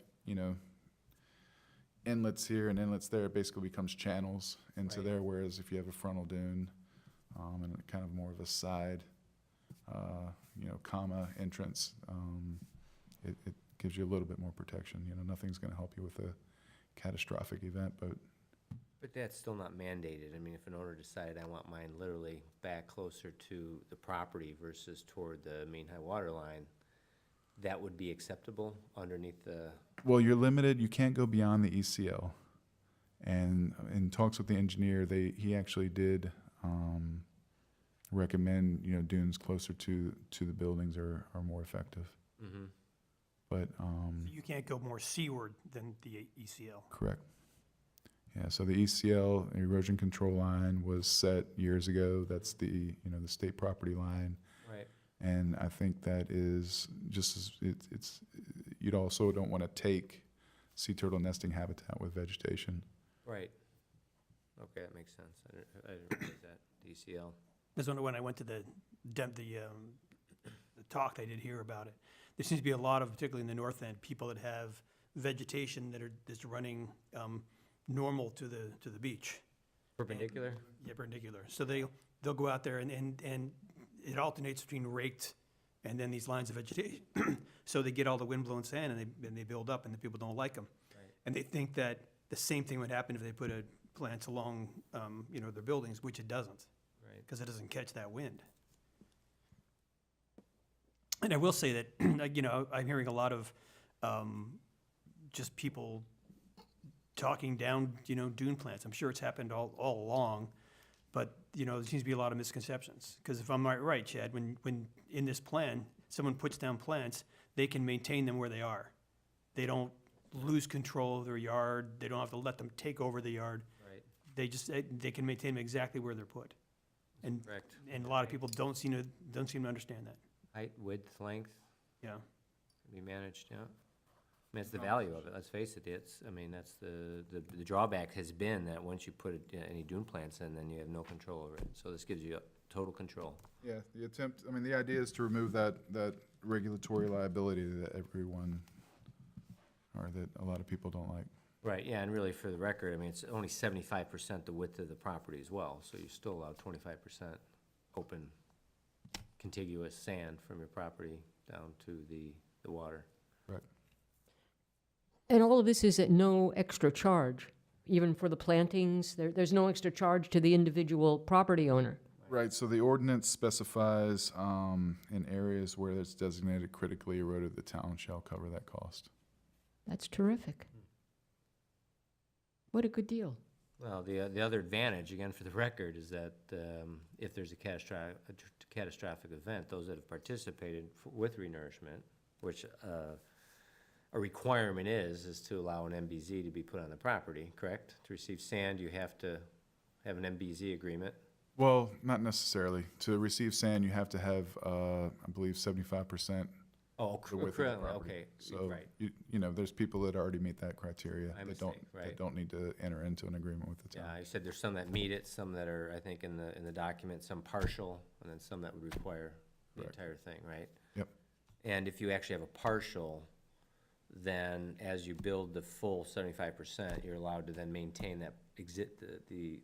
Speaker 5: inlets here and inlets there, it basically becomes channels into
Speaker 1: Right.
Speaker 5: there, whereas if you have a frontal dune, and kind of more of a side, comma entrance, it gives you a little bit more protection. Nothing's gonna help you with a catastrophic event, but
Speaker 1: but that's still not mandated. I mean, if an owner decided, I want mine literally back closer to the property versus toward the main high water line, that would be acceptable underneath the,
Speaker 5: well, you're limited. You can't go beyond the ECL. And in talks with the engineer, he actually did recommend dunes closer to the buildings are more effective.
Speaker 1: mm-hmm.
Speaker 5: But
Speaker 6: You can't go more seaward than the ECL.
Speaker 5: correct. Yeah. So the ECL erosion control line was set years ago. That's the the state property line.
Speaker 1: Right.
Speaker 5: And I think that is just as it's you'd also don't want to take sea turtle nesting habitat with vegetation.
Speaker 1: Right. Okay, that makes sense. I didn't realize that, DCL.
Speaker 6: That's when I went to the talk they did hear about it. There seems to be a lot of, particularly in the north end, people that have vegetation that's running normal to the beach.
Speaker 1: Perpendicular?
Speaker 6: Yeah, perpendicular. So they'll go out there and it alternates between raked and then these lines of vegetation. So they get all the wind-blown sand and they build up and the people don't like them.
Speaker 1: Right.
Speaker 6: And they think that the same thing would happen if they put plants along, their buildings, which it doesn't,
Speaker 1: Right.
Speaker 6: because it doesn't catch that wind. And I will say that, I'm hearing a lot of just people talking down, dune plants. I'm sure it's happened all along, but, there seems to be a lot of misconceptions. Because if I'm right, Chad, when in this plan, someone puts down plants, they can maintain them where they are. They don't lose control of their yard. They don't have to let them take over the yard.
Speaker 1: Right,
Speaker 6: They can maintain them exactly where they're put. And,
Speaker 1: correct.
Speaker 6: and a lot of people don't seem to understand that,
Speaker 1: Height, width, length,
Speaker 6: yeah.
Speaker 1: can be managed, yeah. I mean, it's the value of it, let's face it, that's the drawback has been that once you put any dune plants in, then you have no control over it. So this gives you total control.
Speaker 5: Yeah, the idea is to remove that regulatory liability that everyone, or that a lot of people don't like.
Speaker 1: Right, yeah, and really for the record, I mean, it's only 75% the width of the property as well, so you still allow 25% open contiguous sand from your property down to the water.
Speaker 5: Right.
Speaker 2: And all of this is at no extra charge, even for the plantings? There's no extra charge to the individual property owner?
Speaker 5: Right, so the ordinance specifies, in areas where it's designated critically eroded, the town shall cover that cost.
Speaker 2: That's terrific. What a good deal.
Speaker 1: Well, the other advantage, again, for the record, is that if there's a catastrophic event, those that have participated with renourishment, which a requirement is to allow an MBZ to be put on the property, correct? To receive sand, you have to have an MBZ agreement.
Speaker 5: Well, not necessarily. To receive sand, you have to have, I believe, 75%
Speaker 1: Oh,
Speaker 5: the width of the
Speaker 1: currently,
Speaker 5: property.
Speaker 1: okay,
Speaker 5: So,
Speaker 1: right.
Speaker 5: there's people that already meet that criteria.
Speaker 1: My
Speaker 5: that don't
Speaker 1: mistake, right.
Speaker 5: That don't need to enter into an agreement with the
Speaker 1: Yeah,
Speaker 5: town.
Speaker 1: I said there's some that meet it, some that are, I think, in the document, some partial, and then some that would require the
Speaker 5: Correct.
Speaker 1: entire thing, right?
Speaker 5: Yep.
Speaker 1: And if you actually have a partial, then as you build the full 75%, you're allowed to then maintain that the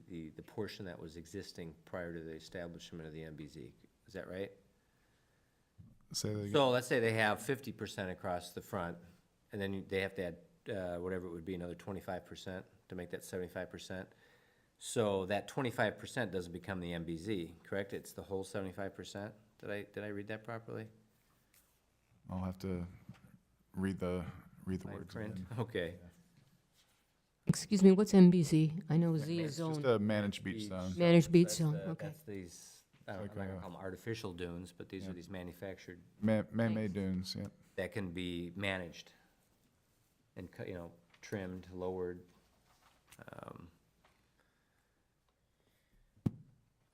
Speaker 1: portion that was existing prior to the establishment of the MBZ. Is that right?
Speaker 5: Say that again.
Speaker 1: So let's say they have 50% across the front, and then they have to add, whatever it would be, another 25% to make that 75%. So that 25% doesn't become the MBZ, correct? It's the whole 75%? Did I read that properly?
Speaker 5: I'll have to read the
Speaker 1: Fine
Speaker 5: words
Speaker 1: print?
Speaker 5: again.
Speaker 1: Okay.
Speaker 2: Excuse me, what's MBZ? I know Z is
Speaker 5: It's
Speaker 2: zone.
Speaker 5: just a managed beach zone.
Speaker 2: Managed beach
Speaker 1: That's
Speaker 2: zone,
Speaker 1: the-
Speaker 2: okay.
Speaker 1: That's these, I'm
Speaker 5: Like,
Speaker 1: not gonna call them artificial dunes, but these
Speaker 5: yeah.
Speaker 1: are these manufactured,
Speaker 5: Man-made dunes, yep.
Speaker 1: that can be managed and, trimmed, lowered.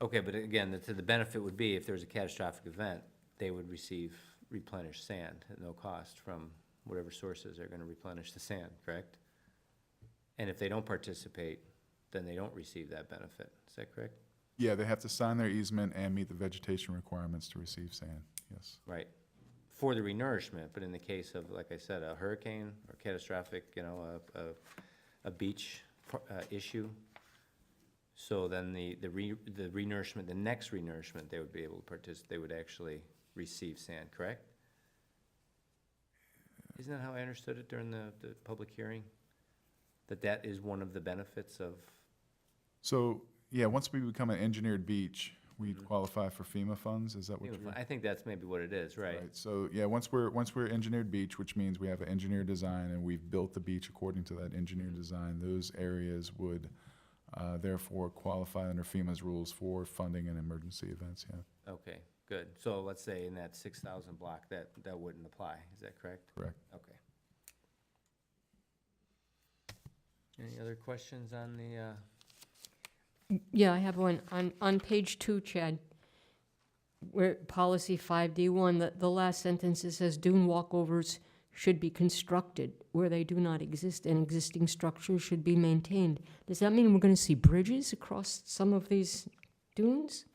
Speaker 1: Okay, but again, the benefit would be if there was a catastrophic event, they would receive replenished sand at no cost from whatever sources are gonna replenish the sand, correct? And if they don't participate, then they don't receive that benefit. Is that correct?
Speaker 5: Yeah, they have to sign their easement and meet the vegetation requirements to receive sand, yes.
Speaker 1: Right, for the renourishment, but in the case of, like I said, a hurricane or catastrophic, a beach issue, so then the renourishment, the next renourishment, they would be able to participate, they would actually receive sand, correct? Isn't that how I understood it during the public hearing? That is one of the benefits of,
Speaker 5: So, yeah, once we become an engineered beach, we qualify for FEMA funds, is that what you're?
Speaker 1: I think that's maybe what it is, right?
Speaker 5: So, yeah, once we're engineered beach, which means we have an engineered design and we've built the beach according to that engineered design, those areas would therefore qualify under FEMA's rules for funding and emergency events, yeah,
Speaker 1: Okay, good. So let's say in that 6,000 block, that wouldn't apply, is that correct?
Speaker 5: correct.
Speaker 1: Okay. Any other questions on the,
Speaker 2: Yeah, I have one. On page 2, Chad, where policy 5D1, the last sentence, it says dune walkovers should be constructed where they do not exist, and existing structures should be maintained. Does that mean we're going to see bridges across some of these dunes?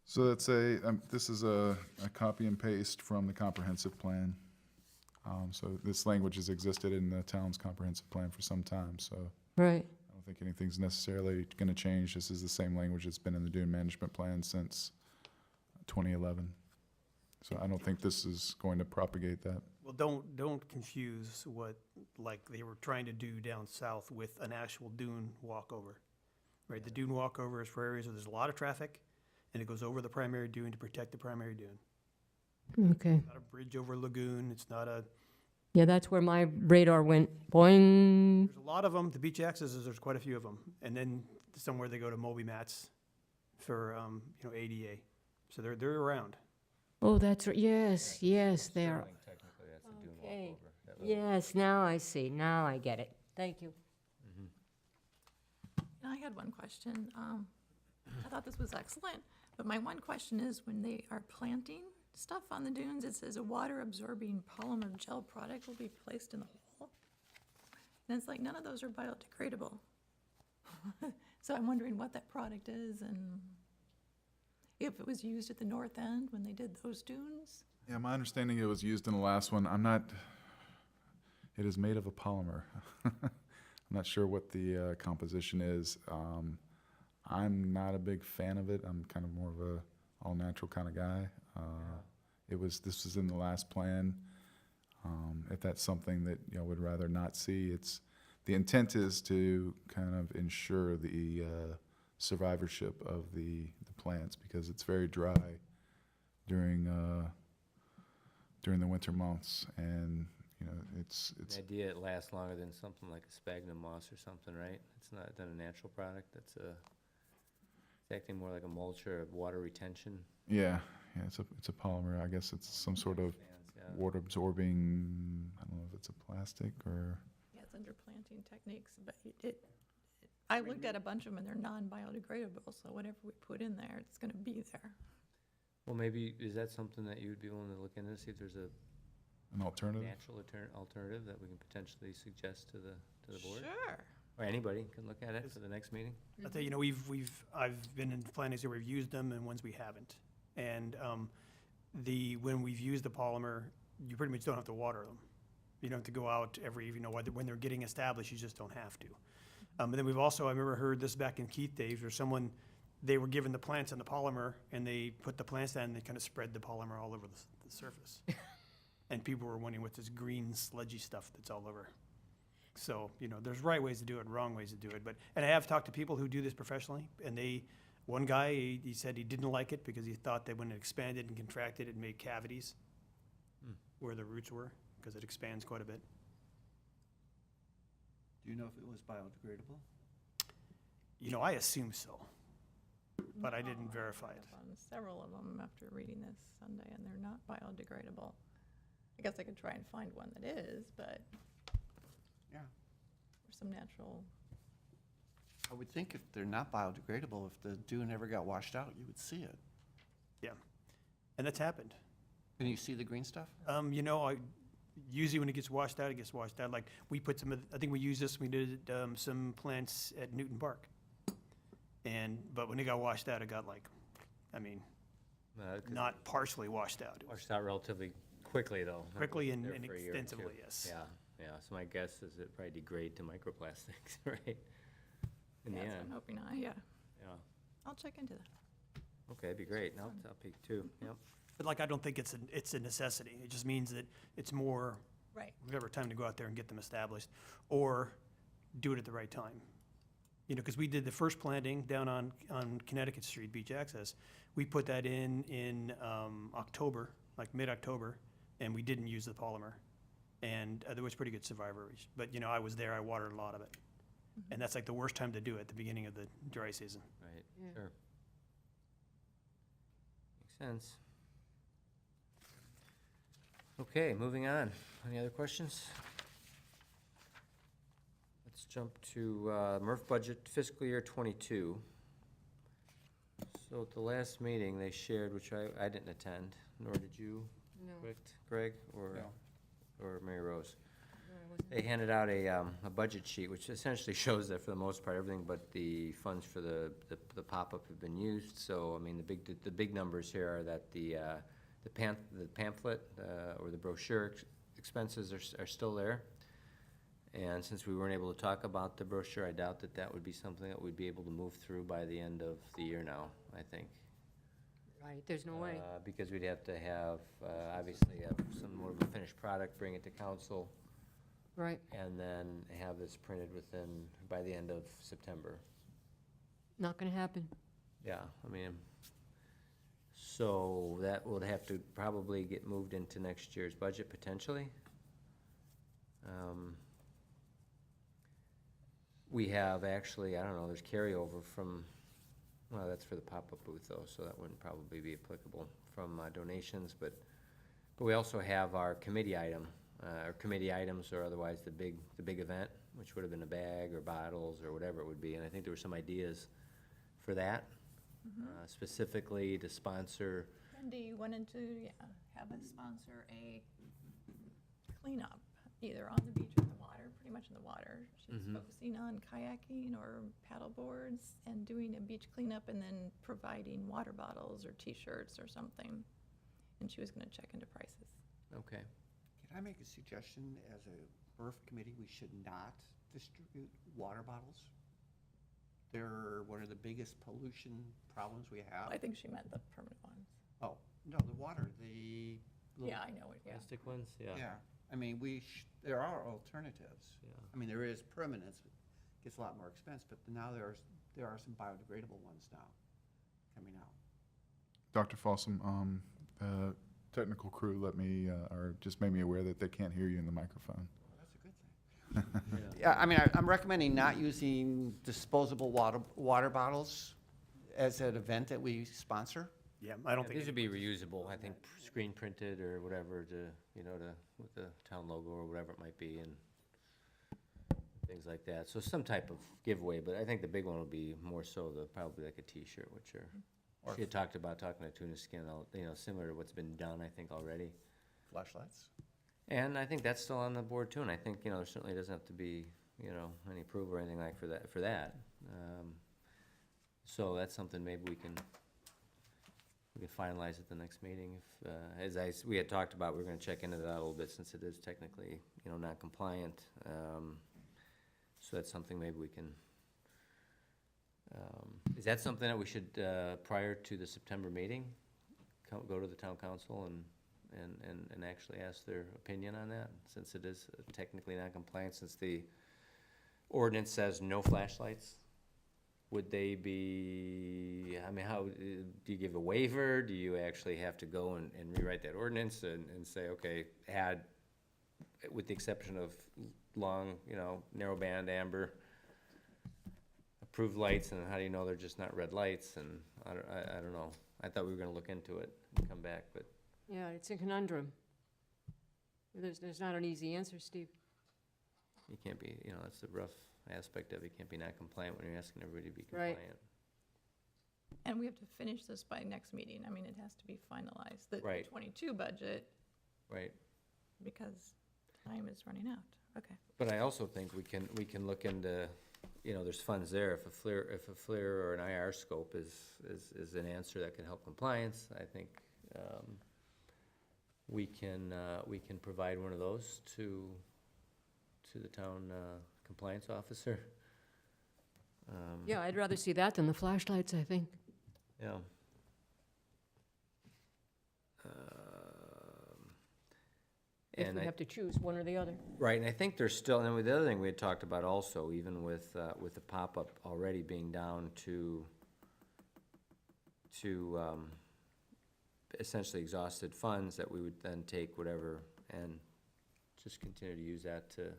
Speaker 5: So that's this is a copy and paste from the comprehensive plan. So this language has existed in the town's comprehensive plan for some time, so
Speaker 2: Right.
Speaker 5: I don't think anything's necessarily gonna change. This is the same language that's been in the dune management plan since 2011. So I don't think this is going to propagate that.
Speaker 6: Well, don't confuse what, like, they were trying to do down south with an actual dune walkover. Right, the dune walkover is for areas where there's a lot of traffic, and it goes over the primary dune to protect the primary dune.
Speaker 2: Okay.
Speaker 6: Not a bridge over a lagoon, it's not a
Speaker 2: Yeah, that's where my radar went boing.
Speaker 6: There's a lot of them. The beach accesses, there's quite a few of them. And then somewhere they go to Moby Mats for, ADA. So they're around.
Speaker 2: Oh, that's right. Yes, yes, they are.
Speaker 1: Sterling, technically, that's a dune
Speaker 2: Okay.
Speaker 1: walkover. That little-
Speaker 2: Yes, now I see. Now I get it. Thank you.
Speaker 4: I had one question. I thought this was excellent, but my one question is, when they are planting stuff on the dunes, it says a water-absorbing polymer gel product will be placed in the hole. And it's like, none of those are biodegradable. So I'm wondering what that product is and if it was used at the north end when they did those dunes.
Speaker 5: Yeah, my understanding it was used in the last one. It is made of a polymer. I'm not sure what the composition is. I'm not a big fan of it. I'm kind of more of a all-natural kind of guy. This was in the last plan. If that's something that, would rather not see, the intent is to kind of ensure the survivorship of the plants, because it's very dry during the winter months, and it's
Speaker 1: The idea it lasts longer than something like a sphagnum moss or something, right? It's not a natural product, it's acting more like a mulch or a water retention.
Speaker 5: yeah, it's a polymer. I guess it's some sort of
Speaker 1: Fans, yeah.
Speaker 5: water absorbing. I don't know if it's a plastic or.
Speaker 4: Yeah, it's under planting techniques, but I looked at a bunch of them and they're non-biodegradable, so whatever we put in there, it's gonna be there.
Speaker 1: Well, maybe, is that something that you would be willing to look into, see if there's a
Speaker 5: An alternative?
Speaker 1: natural alternative that we can potentially suggest to the board?
Speaker 4: Sure.
Speaker 1: Or anybody can look at it for the next meeting?
Speaker 6: I'll tell you, I've been in plannings where we've used them and ones we haven't. And when we've used the polymer, you pretty much don't have to water them. You don't have to go out when they're getting established, you just don't have to. And then we've also, I remember heard this back in Keith days, where they were given the plants and the polymer, and they put the plants down and they kind of spread the polymer all over the surface. And people were wondering what's this green sludgy stuff that's all over. So, there's right ways to do it, wrong ways to do it. And I have talked to people who do this professionally, and one guy, he said he didn't like it because he thought that when it expanded and contracted, it made cavities where the roots were, because it expands quite a bit.
Speaker 3: Do you know if it was biodegradable?
Speaker 6: I assume so, but I didn't verify it.
Speaker 4: On several of them after reading this Sunday, and they're not biodegradable. I guess I could try and find one that is, but
Speaker 3: Yeah.
Speaker 4: for some natural,
Speaker 3: I would think if they're not biodegradable, if the dune ever got washed out, you would see it.
Speaker 6: And that's happened.
Speaker 3: Can you see the green stuff?
Speaker 6: Usually when it gets washed out, it gets washed out. Like, we put I think we used this, we did some plants at Newton Park. But when it got washed out, it got not partially washed out. It was
Speaker 1: Washed out relatively quickly, though. It
Speaker 6: quickly
Speaker 1: wasn't
Speaker 6: and
Speaker 1: there for a year or two.
Speaker 6: extensively, yes.
Speaker 1: Yeah, so my guess is it probably degrade to microplastics, right? In the
Speaker 4: yes,
Speaker 1: end,
Speaker 4: I'm hoping not, yeah.
Speaker 1: yeah.
Speaker 4: I'll check into that.
Speaker 1: Okay, it'd be great. I'll pick two, yep.
Speaker 6: But I don't think it's a necessity. It just means that it's more,
Speaker 4: Right.
Speaker 6: whatever time to go out there and get them established, or do it at the right time. Because we did the first planting down on Connecticut Street, Beach Access. We put that in October, like mid-October, and we didn't use the polymer. And there was pretty good survivorage. But, I was there, I watered a lot of it. And that's like the worst time to do it, at the beginning of the dry season.
Speaker 1: Right,
Speaker 2: Yeah.
Speaker 1: sure. Makes sense. Okay, moving on. Any other questions? Let's jump to MERF budget fiscal year '22. So at the last meeting, they shared, which I didn't attend, nor did you,
Speaker 2: No,
Speaker 1: correct, Greg, or Mary Rose?
Speaker 2: no, I wasn't.
Speaker 1: They handed out a budget sheet, which essentially shows that for the most part, everything but the funds for the pop-up have been used. So, the big numbers here are that the pamphlet, or the brochure expenses are still there. And since we weren't able to talk about the brochure, I doubt that would be something that we'd be able to move through by the end of the year now, I think.
Speaker 2: Right, there's no way.
Speaker 1: Because we'd have to have, obviously, have some more of a finished product, bring it to council,
Speaker 2: Right,
Speaker 1: and then have this printed by the end of September.
Speaker 2: not gonna happen.
Speaker 1: Yeah, so that would have to probably get moved into next year's budget potentially. We have actually, I don't know, there's carryover from, well, that's for the pop-up booth though, so that wouldn't probably be applicable from donations, but we also have our committee item, or committee items, or otherwise the big event, which would have been a bag or bottles or whatever it would be, and I think there were some ideas for that, specifically to sponsor.
Speaker 4: Wendy wanted to, have us sponsor a cleanup, either on the beach or in the water, pretty much in the water. She's focusing on kayaking or paddle boards and doing a beach cleanup and then providing water bottles or T-shirts or something. And she was gonna check into prices.
Speaker 1: Okay.
Speaker 3: Can I make a suggestion? As a MERF committee, we should not distribute water bottles. They're one of the biggest pollution problems we have.
Speaker 4: I think she meant the permanent ones.
Speaker 3: Oh, no, the water, the. little-
Speaker 4: Yeah, I know it, yeah.
Speaker 1: Plastic ones, yeah.
Speaker 3: Yeah, I mean, there are alternatives.
Speaker 1: Yeah.
Speaker 3: I mean, there is permanence, it gets a lot more expensive, but now there are some biodegradable ones now coming out.
Speaker 5: Dr. Fossum, the technical crew or just made me aware that they can't hear you in the microphone.
Speaker 3: Well, that's a good thing. Yeah, I mean, I'm recommending not using disposable water bottles as an event that we sponsor.
Speaker 6: Yeah, I don't think.
Speaker 1: These would be reusable, I think, screen printed or whatever with the town logo or whatever it might be and things like that. So some type of giveaway, but I think the big one will be more so probably like a T-shirt, which she had talked about talking to Tuna Skin, similar to what's been done, I think, already.
Speaker 3: Flashlights.
Speaker 1: And I think that's still on the board too, and I think, there certainly doesn't have to be, any approval or anything like for that. So that's something maybe we can finalize at the next meeting. If, we had talked about, we were gonna check into that a little bit since it is technically, non-compliant. So that's something maybe we can, is that something that we should, prior to the September meeting, go to the town council and actually ask their opinion on that, since it is technically non-compliant, since the ordinance says no flashlights? Would they be, how, do you give a waiver? Do you actually have to go and rewrite that ordinance and say, okay, add, with the exception of long, narrow band, amber, approved lights, and how do you know they're just not red lights? And I don't know. I thought we were gonna look into it and come back, but.
Speaker 2: Yeah, it's a conundrum. There's not an easy answer, Steve.
Speaker 1: You can't be, that's the rough aspect of it. You can't be non-compliant when you're asking everybody to be
Speaker 2: Right.
Speaker 1: compliant.
Speaker 4: And we have to finish this by next meeting. I mean, it has to be finalized, the
Speaker 1: Right.
Speaker 4: 22 budget,
Speaker 1: Right.
Speaker 4: because time is running out. Okay.
Speaker 1: But I also think we can look into, there's funds there. If a FLIR or an IR scope is an answer that can help compliance, I think, we can provide one of those to the town compliance officer.
Speaker 2: Yeah, I'd rather see that than the flashlights, I think.
Speaker 1: Yeah.
Speaker 2: If
Speaker 1: And
Speaker 2: we
Speaker 1: I,
Speaker 2: have to choose one or the other.
Speaker 1: right, and I think there's still, and then the other thing we had talked about also, even with the pop-up already being down to essentially exhausted funds, that we would then take whatever and just continue to use that to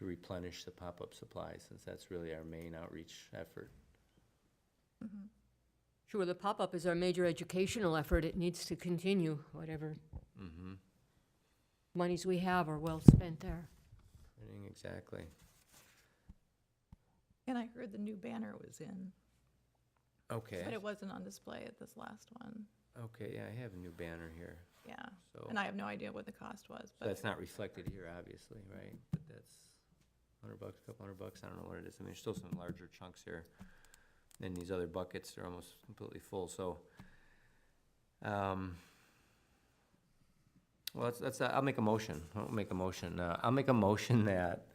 Speaker 1: replenish the pop-up supplies, since that's really our main outreach effort.
Speaker 2: Sure, the pop-up is our major educational effort. It needs to continue, whatever
Speaker 1: Mm-hmm.
Speaker 2: monies we have are well spent there.
Speaker 1: Exactly.
Speaker 4: And I heard the new banner was in,
Speaker 1: Okay.
Speaker 4: but it wasn't on display at this last one.
Speaker 1: Okay, yeah, I have a new banner here,
Speaker 4: Yeah.
Speaker 1: so.
Speaker 4: And I have no idea what the cost was,
Speaker 1: So
Speaker 4: but
Speaker 1: that's not reflected here, obviously, right? But that's $100, couple $100, I don't know what it is. I mean, there's still some larger chunks here. And these other buckets are almost completely full, so. Well, I'll make a motion. I'll make a motion that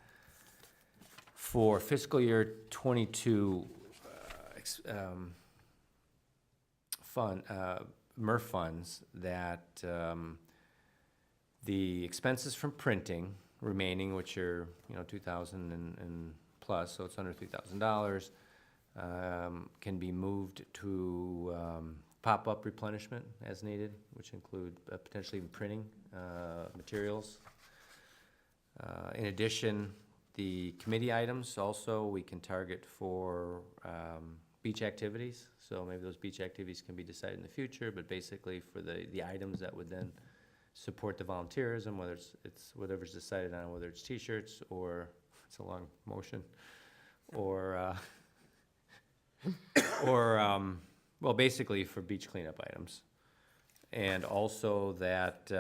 Speaker 1: for fiscal year '22, MERF funds, that, the expenses from printing remaining, which are, 2,000 and plus, so it's under $3,000, can be moved to, pop-up replenishment as needed, which include potentially even printing, materials. In addition, the committee items also, we can target for beach activities. So maybe those beach activities can be decided in the future, but basically for the items that would then support the volunteerism, whether it's whatever's decided on, whether it's T-shirts or, it's a long motion, or, well, basically for beach cleanup items. And also that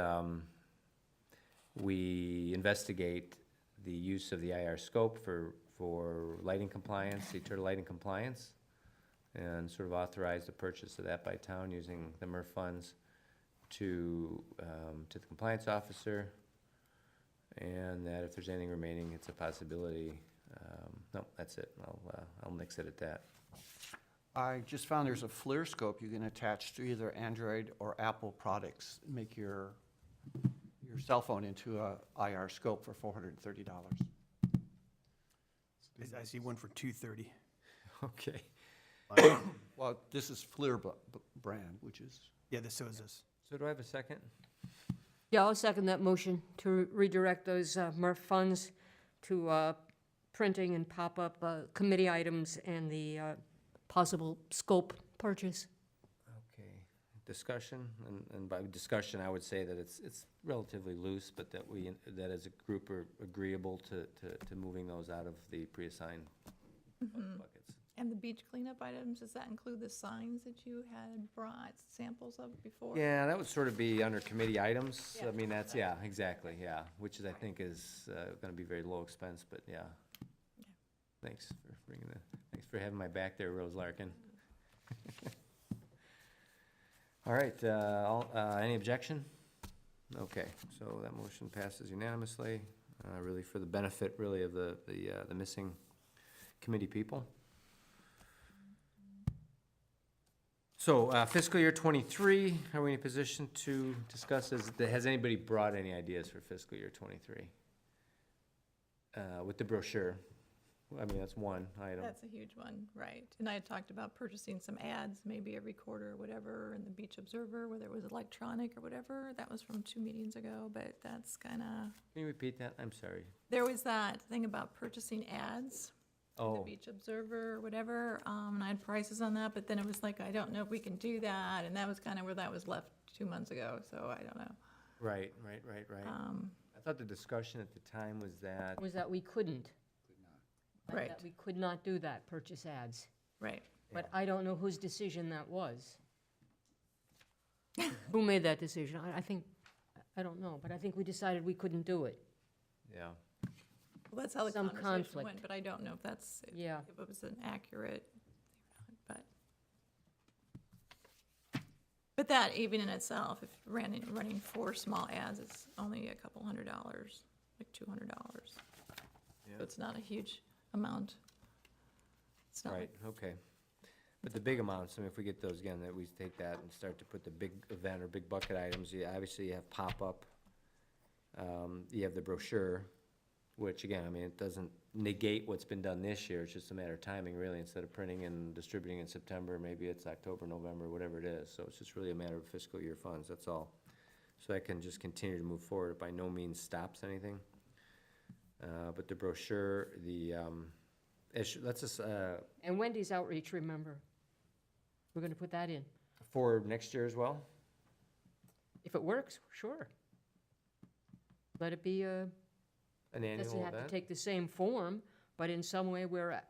Speaker 1: we investigate the use of the IR scope for lighting compliance, the turtle lighting compliance, and sort of authorize the purchase of that by town using the MERF funds to the compliance officer, and that if there's anything remaining, it's a possibility. No, that's it. I'll nix it at that.
Speaker 3: I just found there's a FLIR scope you can attach to either Android or Apple products. Make your cell phone into a IR scope for $430.
Speaker 6: I see one for $230.
Speaker 1: Okay.
Speaker 3: Well, this is FLIR brand, which is,
Speaker 6: Yeah, this shows us.
Speaker 1: So do I have a second?
Speaker 2: Yeah, I'll second that motion to redirect those MERF funds to printing and pop-up committee items and the possible scope purchase.
Speaker 1: Okay. Discussion, and by discussion, I would say that it's relatively loose, but that that as a group are agreeable to moving those out of the pre-assigned buckets.
Speaker 4: And the beach cleanup items, does that include the signs that you had brought samples of before?
Speaker 1: Yeah, that would sort of be under committee items.
Speaker 4: Yeah.
Speaker 1: I mean, that's, yeah, exactly, yeah, which is, I think is gonna be very low expense, but yeah. Thanks for bringing that, thanks for having my back there, Rose Larkin. All right, any objection? Okay, so that motion passes unanimously, really for the benefit, really, of the missing committee people. So fiscal year '23, are we in a position to discuss, has anybody brought any ideas for fiscal year '23? With the brochure, I mean, that's one item.
Speaker 4: That's a huge one, right. And I had talked about purchasing some ads, maybe every quarter or whatever, in the Beach Observer, whether it was electronic or whatever. That was from 2 meetings ago, but that's kind of,
Speaker 1: Can you repeat that? I'm sorry.
Speaker 4: there was that thing about purchasing ads. The
Speaker 1: Oh,
Speaker 4: Beach Observer or whatever, and I had prices on that, but then it was like, I don't know if we can do that, and that was kind of where that was left 2 months ago, so I don't know.
Speaker 1: right. I thought the discussion at the time was that,
Speaker 2: Was that we couldn't.
Speaker 4: Right.
Speaker 2: That we could not do that, purchase ads.
Speaker 4: Right.
Speaker 2: But I don't know whose decision that was. Who made that decision? I think, I don't know, but I think we decided we couldn't do it.
Speaker 1: yeah.
Speaker 4: Well, that's how the
Speaker 2: Some
Speaker 4: conversation
Speaker 2: conflict.
Speaker 4: went, but I don't know if that's,
Speaker 2: Yeah.
Speaker 4: if it was an accurate, but that even in itself, if running 4 small ads, it's only a couple $100, like $200. So it's not a huge amount. It's not
Speaker 1: Right, okay. But the big amounts, I mean, if we get those again, that we take that and start to put the big event or big bucket items, obviously you have pop-up, you have the brochure, which again, I mean, it doesn't negate what's been done this year, it's just a matter of timing really, instead of printing and distributing in September, maybe it's October, November, whatever it is, so it's just really a matter of fiscal year funds, that's all. So that can just continue to move forward, it by no means stops anything. But the brochure, let's just,
Speaker 2: And Wendy's outreach, remember? We're going to put that in.
Speaker 1: for next year as well?
Speaker 2: If it works, sure. Let it be
Speaker 1: An annual
Speaker 2: doesn't have to
Speaker 1: event?
Speaker 2: take the same form, but in some way we're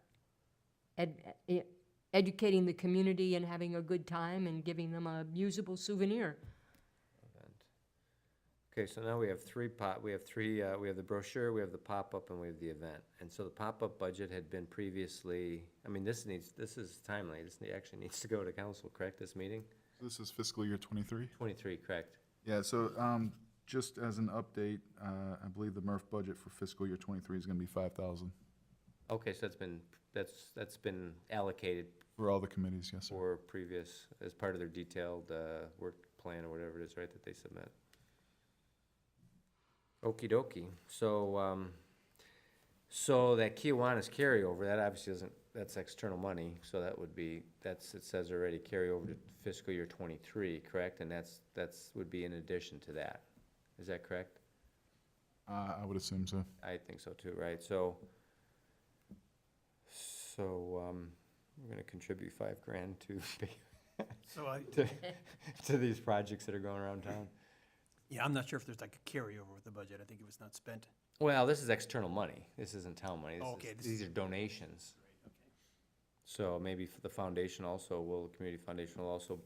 Speaker 2: educating the community and having a good time and giving them a usable souvenir.
Speaker 1: Event. Okay, so now we have we have the brochure, we have the pop-up, and we have the event. And so the pop-up budget had been previously, I mean, this is timely, actually needs to go to council, correct, this meeting?
Speaker 5: This is fiscal year '23?
Speaker 1: 23, correct?
Speaker 5: Yeah, so just as an update, I believe the MERF budget for fiscal year '23 is going to be 5,000
Speaker 1: Okay, so that's been allocated
Speaker 5: for all the committees, yes, sir.
Speaker 1: for previous, as part of their detailed work plan or whatever it is, right, that they submit. Okey dokey. So that Kiwanis carryover, that obviously isn't, that's external money, so that would be, it says already carry over to fiscal year '23, correct? And would be in addition to that. Is that correct?
Speaker 5: I would assume so.
Speaker 1: I think so too, right? We're gonna contribute $5,000 to,
Speaker 6: So I,
Speaker 1: to these projects that are going around town.
Speaker 6: yeah, I'm not sure if there's like a carryover with the budget. I think it was not spent.
Speaker 1: Well, this is external money. This isn't town money.
Speaker 6: Oh, okay,
Speaker 1: These are donations. So maybe for the foundation also, the community foundation will also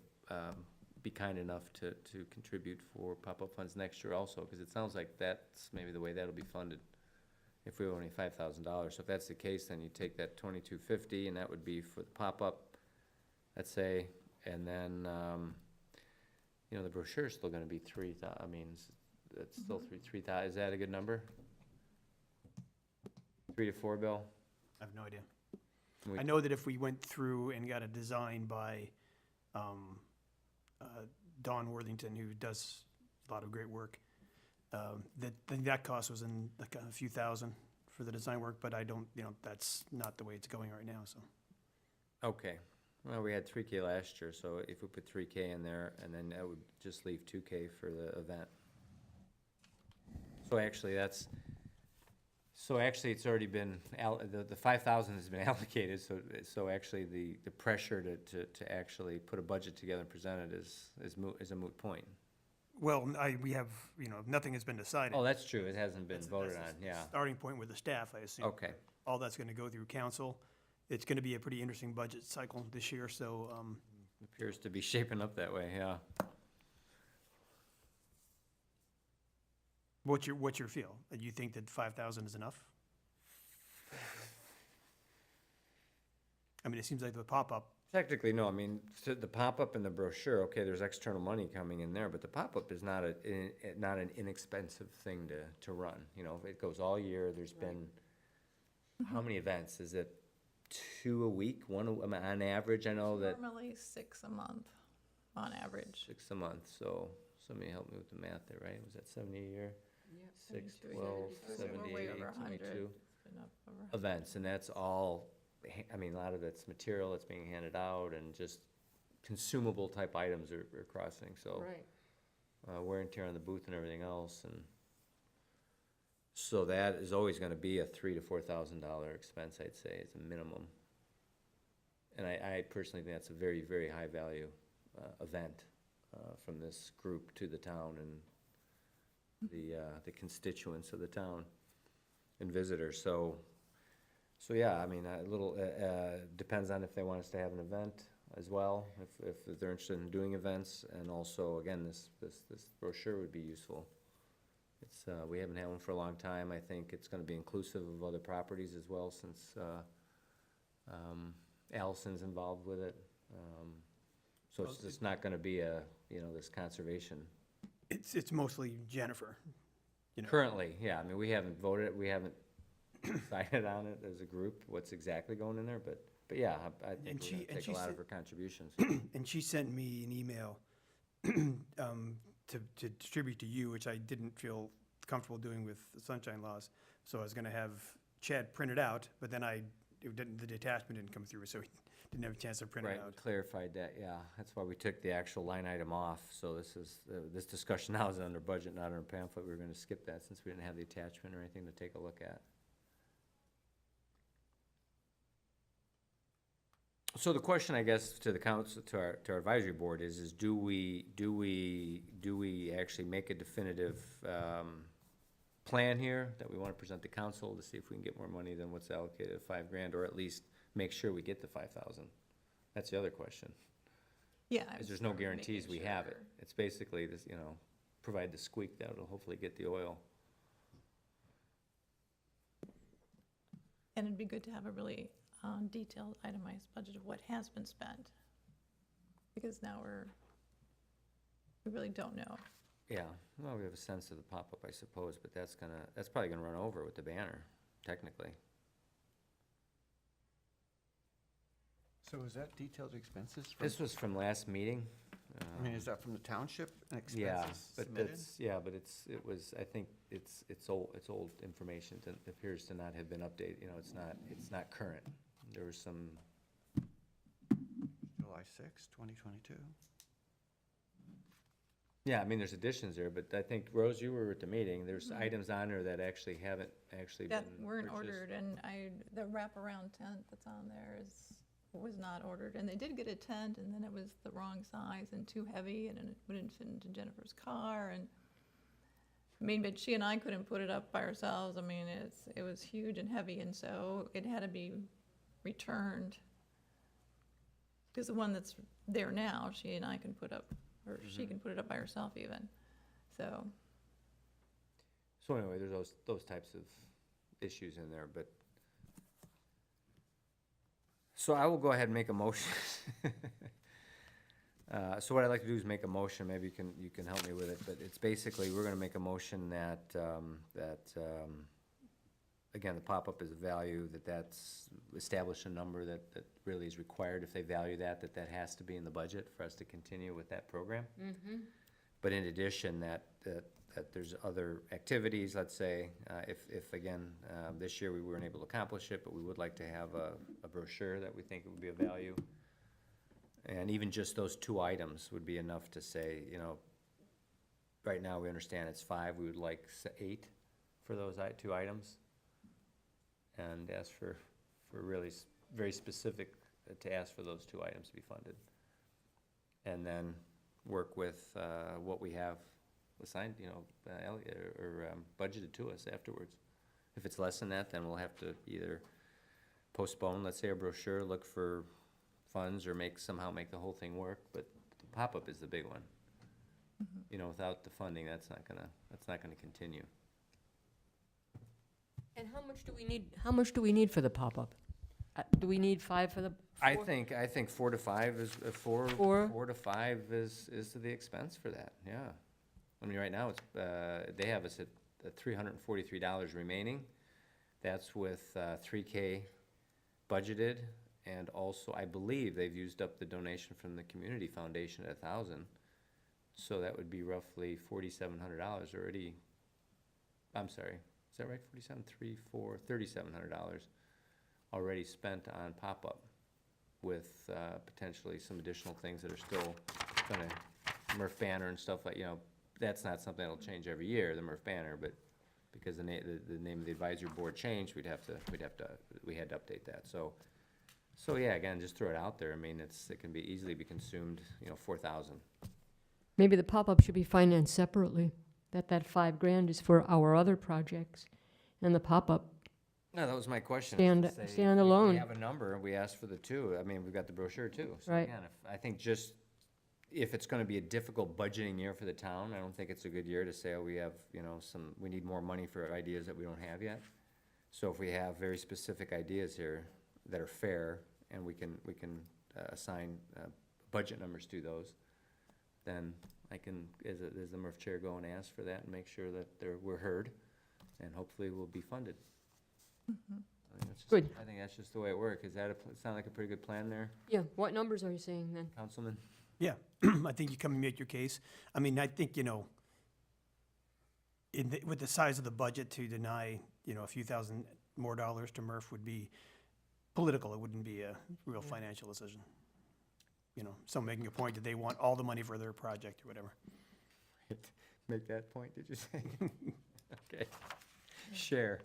Speaker 1: be kind enough to contribute for pop-up funds next year also, because it sounds like that's maybe the way that'll be funded, if we have only $5,000. So if that's the case, then you take that $2,250, and that would be for the pop-up, let's say, and then, you know, the brochure's still gonna be 3,000, I mean, it's still 3,000, is that a good number? 3 to 4, Bill?
Speaker 6: I have no idea.
Speaker 1: We-
Speaker 6: I know that if we went through and got a design by Don Worthington, who does a lot of great work, that cost was in like a few thousand for the design work, but I don't, you know, that's not the way it's going right now, so.
Speaker 1: Okay, well, we had 3K last year, so if we put 3K in there, and then that would just leave 2K for the event. So actually, it's already been, the 5,000 has been allocated, so actually the pressure to actually put a budget together and present it is a moot point.
Speaker 6: Well, we have, you know, nothing has been decided.
Speaker 1: Oh, that's true, it hasn't been
Speaker 6: That's
Speaker 1: voted
Speaker 6: the
Speaker 1: on, yeah.
Speaker 6: Starting point with the staff, I assume.
Speaker 1: Okay,
Speaker 6: All that's gonna go through council. It's gonna be a pretty interesting budget cycle this year, so,
Speaker 1: appears to be shaping up that way, yeah.
Speaker 6: what's your feel? Do you think that 5,000 is enough? I mean, it seems like the pop-up,
Speaker 1: Technically, no, I mean, the pop-up and the brochure, okay, there's external money coming in there, but the pop-up is not an inexpensive thing to run, you know, it goes all year, there's been, how many events, is it 2 a week, on average, I know that,
Speaker 4: Normally 6 a month on average.
Speaker 1: 6 a month, so, somebody help me with the math there, right, was that 70 a year? 6,
Speaker 4: 72,
Speaker 1: 12,
Speaker 4: So we're way
Speaker 1: 78,
Speaker 4: over 100.
Speaker 1: 22
Speaker 4: It's been up over
Speaker 1: events, and that's all, I mean, a lot of it's material that's being handed out, and just consumable type items are crossing, so.
Speaker 2: Right.
Speaker 1: Wear and tear on the booth and everything else, and so that is always gonna be a $3,000 to $4,000 expense, I'd say, as a minimum. And I personally think that's a very, very high value, event, from this group to the town and the constituents of the town and visitors, so yeah, I mean, a little, depends on if they want us to have an event as well, if they're interested in doing events, and also, again, this brochure would be useful. It's, we haven't had one for a long time, I think it's gonna be inclusive of other properties as well, since, Allison's involved with it. So it's just not gonna be this conservation.
Speaker 6: it's mostly Jennifer, you know.
Speaker 1: Currently, yeah, I mean, we haven't voted, we haven't decided on it as a group, what's exactly going in there, but yeah, I think
Speaker 6: And
Speaker 1: we're
Speaker 6: she-
Speaker 1: gonna
Speaker 6: and
Speaker 1: take
Speaker 6: she
Speaker 1: a lot of
Speaker 6: said-
Speaker 1: her contributions.
Speaker 6: And she sent me an email to distribute to you, which I didn't feel comfortable doing with the sunshine laws. So I was gonna have Chad print it out, but then the detachment didn't come through, so he didn't have a chance to print it
Speaker 1: Right, we
Speaker 6: out.
Speaker 1: clarified that, yeah, that's why we took the actual line item off, so this discussion now is under budget, not under pamphlet, we were gonna skip that since we didn't have the attachment or anything to take a look at. So the question, I guess, to the council, to our advisory board is do we actually make a definitive, plan here that we wanna present to council to see if we can get more money than what's allocated at $5,000, or at least make sure we get the 5,000? That's the other question,
Speaker 4: Yeah. I
Speaker 1: because
Speaker 4: was
Speaker 1: there's no
Speaker 4: sort of
Speaker 1: guarantees
Speaker 4: making
Speaker 1: we have it.
Speaker 4: sure.
Speaker 1: It's basically this, provide the squeak that'll hopefully get the oil.
Speaker 4: And it'd be good to have a really detailed itemized budget of what has been spent. Because now we really don't know.
Speaker 1: Yeah, well, we have a sense of the pop-up, I suppose, but that's probably gonna run over with the banner, technically.
Speaker 3: So is that detailed expenses?
Speaker 1: This was from last meeting.
Speaker 3: I mean, is that from the township and
Speaker 1: Yeah,
Speaker 3: expenses
Speaker 1: but
Speaker 3: submitted?
Speaker 1: it was, I think it's old information that appears to not have been updated, it's not current. There was some,
Speaker 3: July 6, 2022.
Speaker 1: Yeah, I mean, there's additions there, but I think, Rose, you were at the meeting, there's items on there that actually haven't actually been
Speaker 4: That weren't
Speaker 1: purchased.
Speaker 4: ordered, and the wraparound tent that's on there was not ordered, and they did get a tent, and then it was the wrong size and too heavy, and it wouldn't fit into Jennifer's car, and, I mean, but she and I couldn't put it up by ourselves, I mean, it was huge and heavy, and so it had to be returned. Because the one that's there now, she and I can put up, or she can put it up by herself even, so.
Speaker 1: So anyway, there's those types of issues in there, but. So I will go ahead and make a motion. So what I'd like to do is make a motion, maybe you can help me with it, but it's basically, we're gonna make a motion that, again, the pop-up is a value, that's establish a number that really is required. If they value that has to be in the budget for us to continue with that program. But in addition, that there's other activities, let's say, if again, this year we weren't able to accomplish it, but we would like to have a brochure that we think would be of value. And even just those 2 items would be enough to say, right now we understand it's 5, we would like 8 for those 2 items. And ask for really very specific, to ask for those 2 items to be funded. And then work with what we have assigned, budgeted to us afterwards. If it's less than that, then we'll have to either postpone, let's say, a brochure, look for funds, or somehow make the whole thing work, but the pop-up is the big one. Without the funding, that's not gonna continue.
Speaker 2: And how much do we need for the pop-up? Do we need 5 for the?
Speaker 1: I
Speaker 2: 4?
Speaker 1: think 4 to 5 is, 4 to 5 is to the expense for that, yeah. I mean, right now, it's, they have us at $343 remaining. That's with $3K budgeted, and also, I believe they've used up the donation from the community foundation at $1,000. So that would be roughly $4,700 already. I'm sorry, is that right? $3,700 already spent on pop-up, with potentially some additional things that are still gonna, MERTF banner and stuff like, that's not something that'll change every year, the MERTF banner, but because the name of the advisory board changed, we had to update that, so yeah, again, just throw it out there, I mean, it can easily be consumed, 4,000.
Speaker 2: Maybe the pop-up should be financed separately, that $5,000 is for our other projects, and the pop-up,
Speaker 1: No, that was my question.
Speaker 2: Stand-
Speaker 1: is to say,
Speaker 2: stand
Speaker 1: if
Speaker 2: alone.
Speaker 1: We have a number, and we asked for the 2, I mean, we've got the brochure too. So
Speaker 2: Right.
Speaker 1: again, I think just, if it's gonna be a difficult budgeting year for the town, I don't think it's a good year to say, oh, we have, we need more money for ideas that we don't have yet. So if we have very specific ideas here that are fair, and we can assign budget numbers to those, then I can, as the MERTF chair, go and ask for that and make sure that we're heard, and hopefully we'll be funded. I think that's just-
Speaker 2: Good.
Speaker 1: I think that's just the way it works. Sound like a pretty good plan there,
Speaker 2: yeah, what numbers are you saying then?
Speaker 1: Councilman?
Speaker 6: Yeah, I think you come and make your case. I mean, I think, with the size of the budget, to deny, a few thousand more dollars to MERTF would be political. It wouldn't be a real financial decision. Some making a point that they want all the money for their project or whatever.
Speaker 1: Make that point, did you say? Okay. Share,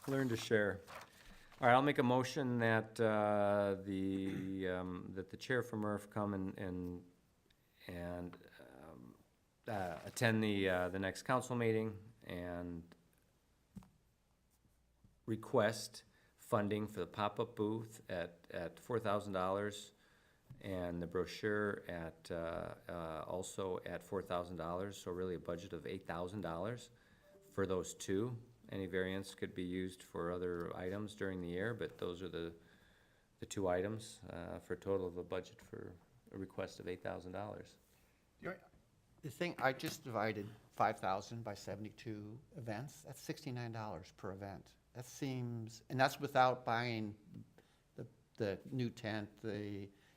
Speaker 1: learn to share. All right, I'll make a motion that that the chair from MERTF come and attend the next council meeting and request funding for the pop-up booth at $4,000, and the brochure at also at $4,000, so really a budget of $8,000 for those 2. Any variance could be used for other items during the year, but those are the 2 items for a total of a budget for a request of $8,000.
Speaker 3: The thing, I just divided 5,000 by 72 events, that's $69 per event. That seems, and that's without buying the new tent,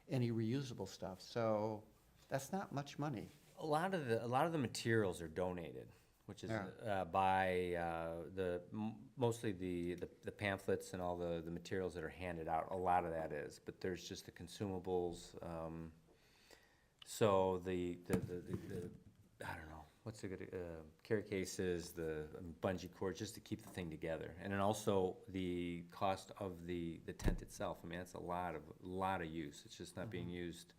Speaker 3: any reusable stuff, so that's not much money.
Speaker 1: A lot of the materials are donated, which is
Speaker 3: Yeah.
Speaker 1: by mostly the pamphlets and all the materials that are handed out. A lot of that is, but there's just the consumables. So the I don't know, what's a good, carry cases, the bungee cords, just to keep the thing together. And then also the cost of the tent itself. I mean, that's a lot of use. It's just not being used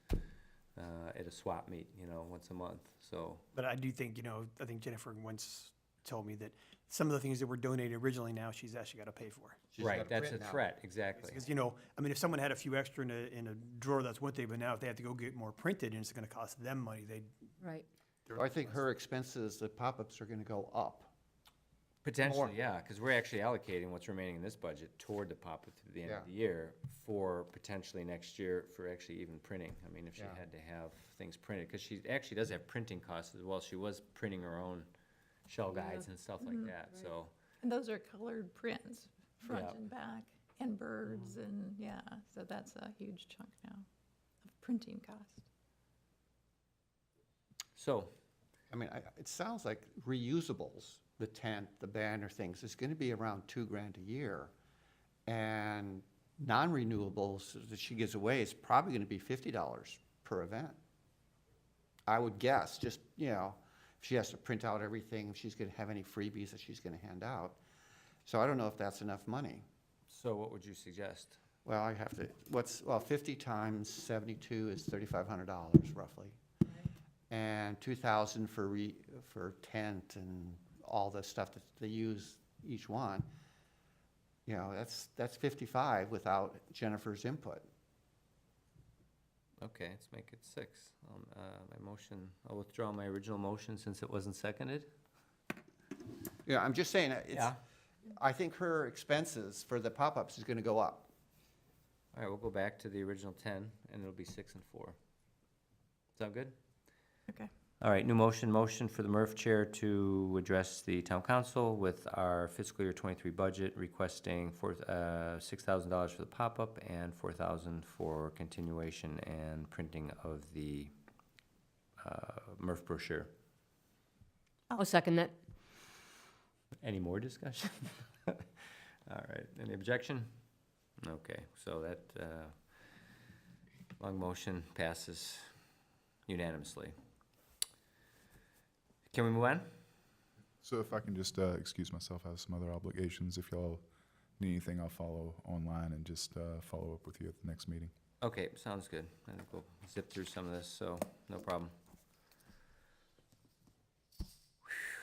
Speaker 1: at a swap meet, you know, once a month, so.
Speaker 6: But I do think, you know, I think Jennifer once told me that some of the things that were donated originally now, she's actually got to pay for.
Speaker 3: She's gotta
Speaker 1: Right, that's a
Speaker 3: print now.
Speaker 1: threat, exactly.
Speaker 6: Because, you know, I mean, if someone had a few extra in a drawer, that's one thing, but now if they have to go get more printed and it's going to cost them money,
Speaker 2: Right.
Speaker 3: I think her expenses, the pop-ups are gonna go up.
Speaker 1: Potentially, yeah, because we're actually allocating what's remaining in this budget toward the pop-up through the end of
Speaker 3: Yeah.
Speaker 1: the year for potentially next year for actually even printing. I mean, if she
Speaker 3: Yeah.
Speaker 1: had to have things printed, because she actually does have printing costs as well. She was printing her own shell guides and stuff like that, so.
Speaker 4: And those are colored prints, front
Speaker 1: Yeah.
Speaker 4: and back, and birds, and, yeah, so that's a huge chunk now of printing cost.
Speaker 1: So,
Speaker 3: I mean, it sounds like reusables, the tent, the banner things, is gonna be around $2,000 a year. And non-renewables that she gives away is probably gonna be $50 per event. I would guess, just, you know, if she has to print out everything, if she's gonna have any freebies that she's gonna hand out. So I don't know if that's enough money.
Speaker 1: so what would you suggest?
Speaker 3: Well, I have to, 50 times 72 is $3,500 roughly. And 2,000 for tent and all the stuff that they use each one. You know, that's 55 without Jennifer's input.
Speaker 1: Okay, let's make it 6. I'll withdraw my original motion since it wasn't seconded.
Speaker 3: Yeah, I'm just saying, it's,
Speaker 1: Yeah.
Speaker 3: I think her expenses for the pop-ups is gonna go up.
Speaker 1: All right, we'll go back to the original 10, and it'll be 6 and 4. Sound good?
Speaker 4: Okay.
Speaker 1: All right, new motion for the MRF chair to address the town council with our fiscal year '23 budget, requesting $6,000 for the pop-up and $4,000 for continuation and printing of the MRF brochure.
Speaker 2: I'll second that.
Speaker 1: Any more discussion? All right, any objection? Okay, so that long motion passes unanimously. Can we move on?
Speaker 5: So if I can just excuse myself, I have some other obligations. If y'all need anything, I'll follow online and just follow up with you at the next meeting.
Speaker 1: Okay, sounds good. I think we'll zip through some of this, so no problem.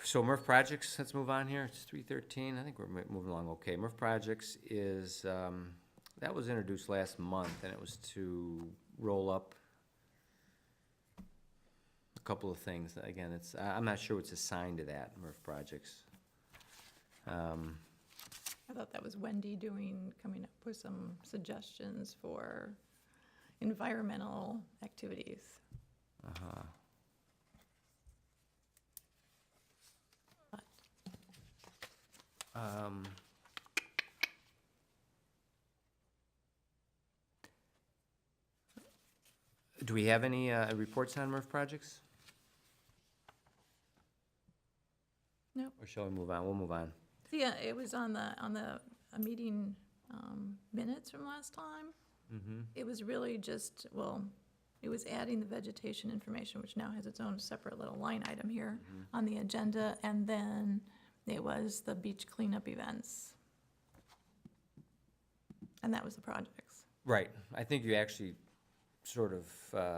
Speaker 1: So MRF projects, let's move on here. It's 3:13. I think we're moving along okay. MRF projects is, that was introduced last month, and it was to roll up a couple of things. Again, it's, I'm not sure what's assigned to that, MRF projects.
Speaker 4: I thought that was Wendy coming up with some suggestions for environmental activities.
Speaker 1: Uh-huh. Do we have any reports on MRF projects?
Speaker 4: Nope.
Speaker 1: Or shall we move on? We'll move on.
Speaker 4: Yeah, it was on the meeting minutes from last time.
Speaker 1: Mm-hmm.
Speaker 4: It was really just, well, it was adding the vegetation information, which now has its own separate little line item here on the agenda, and then it was the beach cleanup events. And that was the projects.
Speaker 1: Right. I think you actually sort of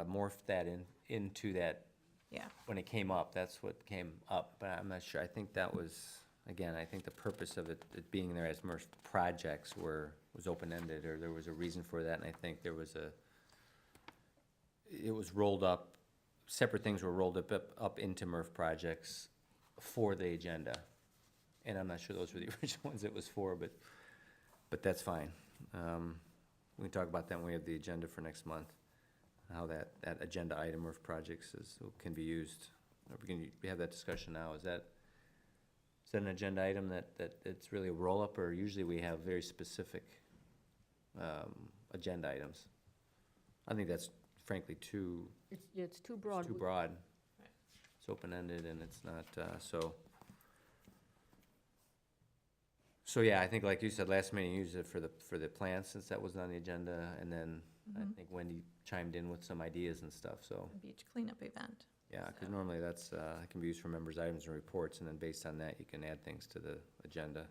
Speaker 1: morphed that into that
Speaker 4: Yeah,
Speaker 1: when it came up. That's what came up, but I'm not sure. I think that was, again, I think the purpose of it being there as MRF projects was open-ended, or there was a reason for that, and I think there was it was rolled up, separate things were rolled up into MRF projects for the agenda. And I'm not sure those were the original ones it was for, but that's fine. We can talk about that when we have the agenda for next month, how that agenda item of projects can be used. We have that discussion now. Is that an agenda item that it's really a roll-up, or usually we have very specific agenda items? I think that's frankly too
Speaker 2: It's too broad.
Speaker 1: too broad. It's open-ended and it's not, so yeah, I think like you said, last meeting, you used it for the plants, since that wasn't on the agenda, and then I think Wendy chimed in with some ideas and stuff, so,
Speaker 4: the beach cleanup event.
Speaker 1: Yeah, because normally that's, can be used for members' items and reports, and then based on that, you can add things to the agenda.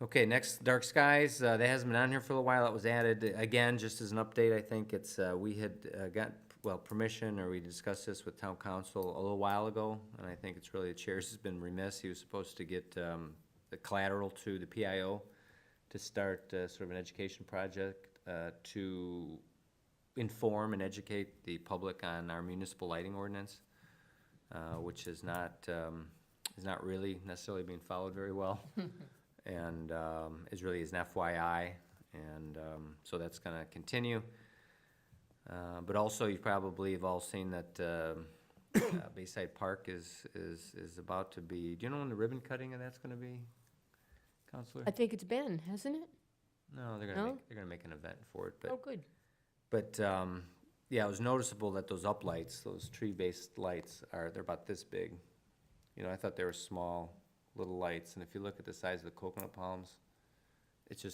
Speaker 1: Okay, next, dark skies, that hasn't been on here for a while, it was added, again, just as an update, I think it's, we had got, well, permission, or we discussed this with town council a little while ago, and I think it's really, the chair's has been remiss, he was supposed to get, the collateral to the PIO to start, sort of an education project, to inform and educate the public on our municipal lighting ordinance, which is not really necessarily being followed very well. And is really is an FYI, and so that's gonna continue. But also, you probably have all seen that Bayside Park is about to be, do you know when the ribbon cutting of that's gonna be, Counselor?
Speaker 2: I think it's been, hasn't it?
Speaker 1: No, they're
Speaker 2: No?
Speaker 1: gonna make an event for it, but.
Speaker 2: Oh, good.
Speaker 1: But, yeah, it was noticeable that those uplights, those tree-based lights they're about this big. You know, I thought they were small, little lights, and if you look at the size of the coconut palms, it's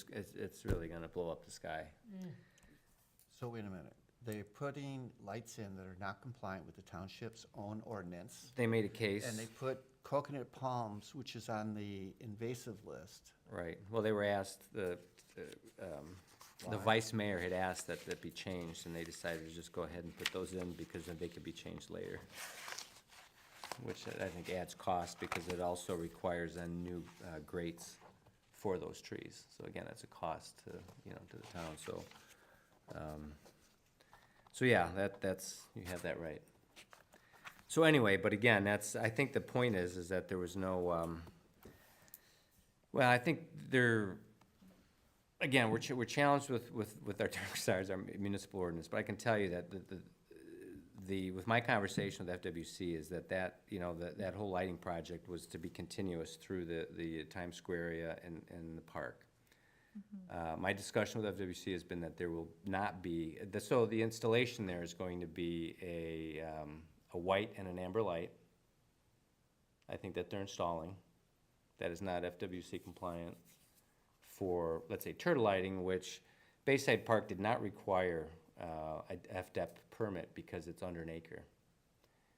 Speaker 1: really gonna blow up the sky.
Speaker 3: So wait a minute, they're putting lights in that are not compliant with the township's own ordinance,
Speaker 1: They made a case,
Speaker 3: and they put coconut palms, which is on the invasive list.
Speaker 1: right, well, they were asked, the
Speaker 3: Why?
Speaker 1: vice mayor had asked that that be changed, and they decided to just go ahead and put those in, because then they could be changed later. Which I think adds cost, because it also requires then new grates for those trees. So again, that's a cost to, you know, to the town, so. So yeah, that's, you have that right. So anyway, but again, that's, I think the point is that there was no, well, I think again, we're challenged with our dark stars, our municipal ordinance, but I can tell you that with my conversation with FWC is that you know, that whole lighting project was to be continuous through the Times Square area and the park. My discussion with FWC has been that there will not be, so the installation there is going to be a white and an amber light. I think that they're installing. That is not FWC compliant for, let's say, turtle lighting, which Bayside Park did not require a FDEP permit because it's under an acre.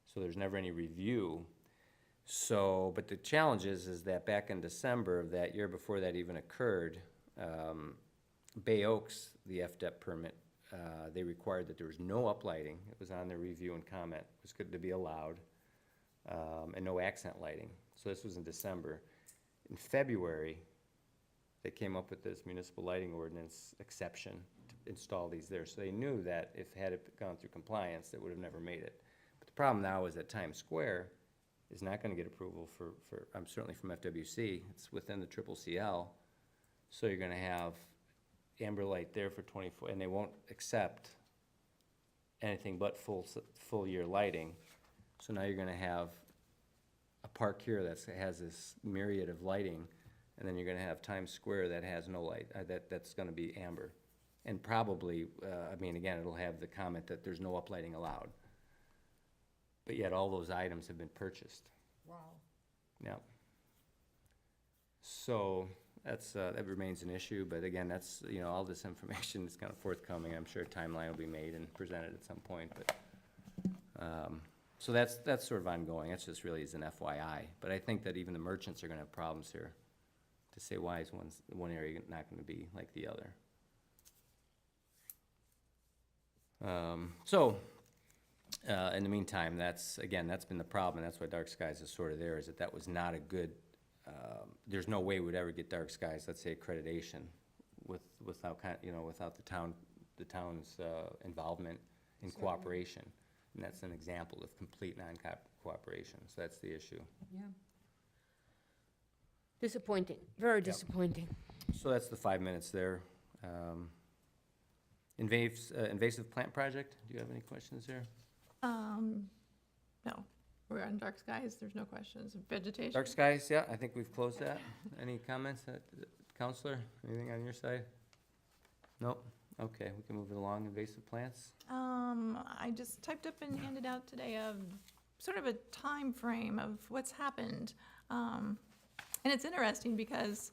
Speaker 1: So there's never any review. So, but the challenge is that back in December of that year, before that even occurred, Bay Oaks, the FDEP permit, they required that there was no uplighting. It was on their review and comment. It was good to be allowed, and no accent lighting. So this was in December. In February, they came up with this municipal lighting ordinance exception to install these there. So they knew that if had it gone through compliance, it would have never made it. But the problem now is that Times Square is not gonna get approval for certainly from FWC. It's within the CCCL. So you're gonna have amber light there for 24, and they won't accept anything but full year lighting. So now you're gonna have a park here that has this myriad of lighting, and then you're gonna have Times Square that has no light, that's gonna be amber. And probably, I mean, again, it'll have the comment that there's no uplighting allowed. But yet all those items have been purchased.
Speaker 2: Wow.
Speaker 1: Yeah. So that remains an issue, but again, that's, you know, all this information is kind of forthcoming. I'm sure a timeline will be made and presented at some point, but, so that's sort of ongoing. That's just really is an FYI. But I think that even the merchants are gonna have problems here to say why is one area not gonna be like the other. In the meantime, that's been the problem, and that's why Dark Skies is sort of there, is that was not a good, there's no way we'd ever get Dark Skies, let's say, accreditation without the town's involvement in cooperation. And that's an example of complete non-cooperation, so that's the issue.
Speaker 2: Yeah. Disappointing, very disappointing.
Speaker 1: So that's the 5 minutes there. Invasive plant project, do you have any questions there?
Speaker 4: No, we're on dark skies, there's no questions. Vegetation?
Speaker 1: Dark skies, yeah, I think we've closed that. Any comments, Counselor? Anything on your side? Nope, okay, we can move it along. Invasive plants?
Speaker 4: I just typed up and handed out today a sort of a time frame of what's happened. And it's interesting because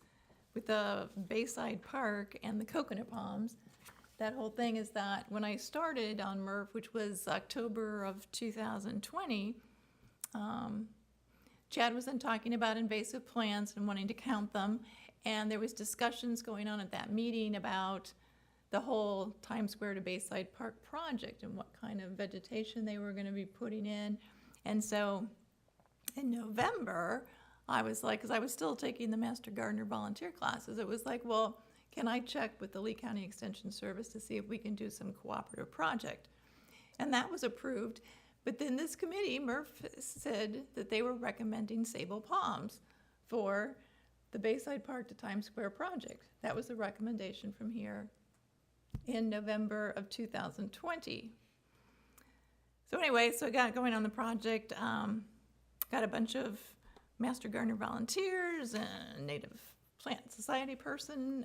Speaker 4: with the Bayside Park and the coconut palms, that whole thing is that when I started on MERF, which was October of 2020, Chad was then talking about invasive plants and wanting to count them, and there was discussions going on at that meeting about the whole Times Square to Bayside Park project and what kind of vegetation they were going to be putting in. And so in November, I was like, because I was still taking the Master Gardener volunteer classes, it was like, well, can I check with the Lee County Extension Service to see if we can do some cooperative project? And that was approved. But then this committee, MERF, said that they were recommending sable palms for the Bayside Park to Times Square project. That was the recommendation from here in November of 2020. So anyway, so I got going on the project, got a bunch of Master Gardener volunteers and a Native Plant Society person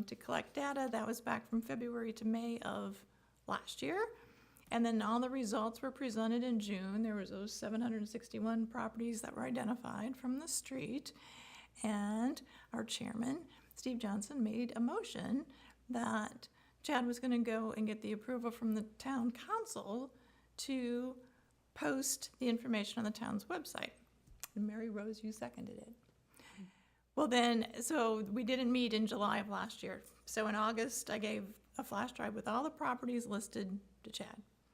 Speaker 4: to collect data. That was back from February to May of last year. And then all the results were presented in June. There was those 761 properties that were identified from the street. And our chairman, Steve Johnson, made a motion that Chad was going to go and get the approval from the town council to post the information on the town's website. And Mary Rose, you seconded it. Well then, so we didn't meet in July of last year. So in August, I gave a flash drive with all the properties listed to Chad.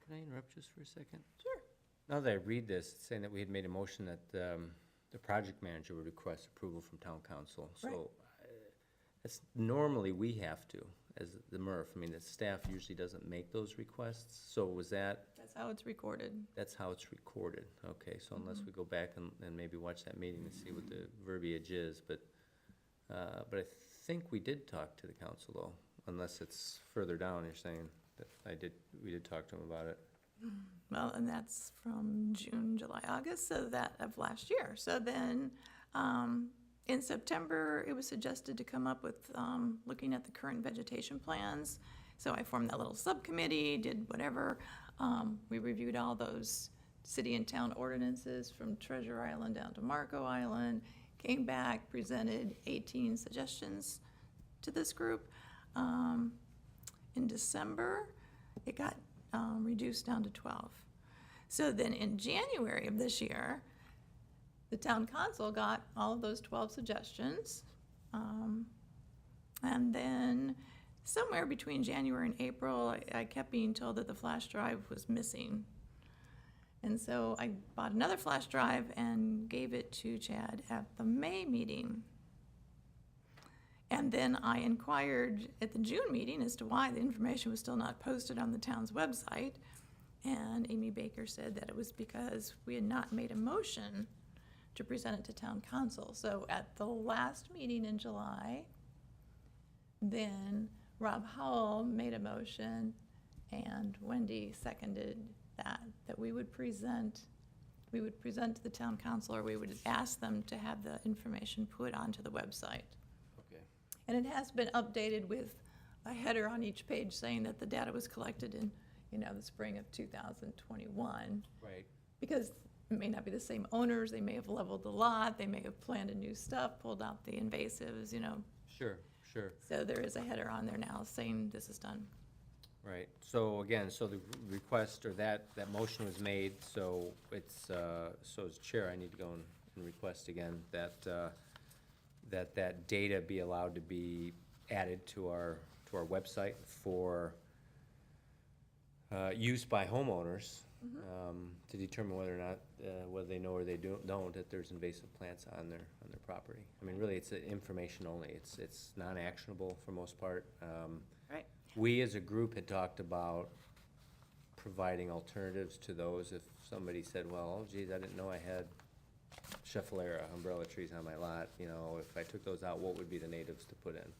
Speaker 1: Can I interrupt just for a second?
Speaker 4: Sure.
Speaker 1: Now that I read this, it's saying that we had made a motion that the project manager would request approval from town council.
Speaker 4: Right.
Speaker 1: So that's normally we have to, as the MERF. I mean, the staff usually doesn't make those requests. So was that,
Speaker 4: That's how it's recorded.
Speaker 1: that's how it's recorded? Okay, so unless we go back and maybe watch that meeting to see what the verbiage is, but I think we did talk to the council though, unless it's further down, you're saying that we did talk to them about it.
Speaker 4: Well, and that's from June, July, August, so that of last year. So then, in September, it was suggested to come up with, looking at the current vegetation plans. So I formed that little subcommittee, did whatever. We reviewed all those city and town ordinances from Treasure Island down to Marco Island, came back, presented 18 suggestions to this group. In December, it got reduced down to 12. So then in January of this year, the town council got all of those 12 suggestions. And then somewhere between January and April, I kept being told that the flash drive was missing. And so I bought another flash drive and gave it to Chad at the May meeting. And then I inquired at the June meeting as to why the information was still not posted on the town's website. And Amy Baker said that it was because we had not made a motion to present it to town council. So at the last meeting in July, then Rob Howell made a motion and Wendy seconded that we would present to the town council, or we would ask them to have the information put onto the website.
Speaker 1: Okay.
Speaker 4: And it has been updated with a header on each page saying that the data was collected in, the spring of 2021.
Speaker 1: Right.
Speaker 4: Because it may not be the same owners, they may have leveled the lot, they may have planted new stuff, pulled out the invasives,
Speaker 1: Sure, sure.
Speaker 4: So there is a header on there now saying this is done.
Speaker 1: Right, so again, so the request or that motion was made, so it's, so as chair, I need to go and request again that, that data be allowed to be added to our website for use by homeowners, to determine whether or not, whether they know or they don't, that there's invasive plants on their property. I mean, really, it's information only, it's non-actionable for most part.
Speaker 4: Right.
Speaker 1: We as a group had talked about providing alternatives to those if somebody said, well, oh geez, I didn't know I had Schefflera umbrella trees on my lot, if I took those out, what would be the natives to put in?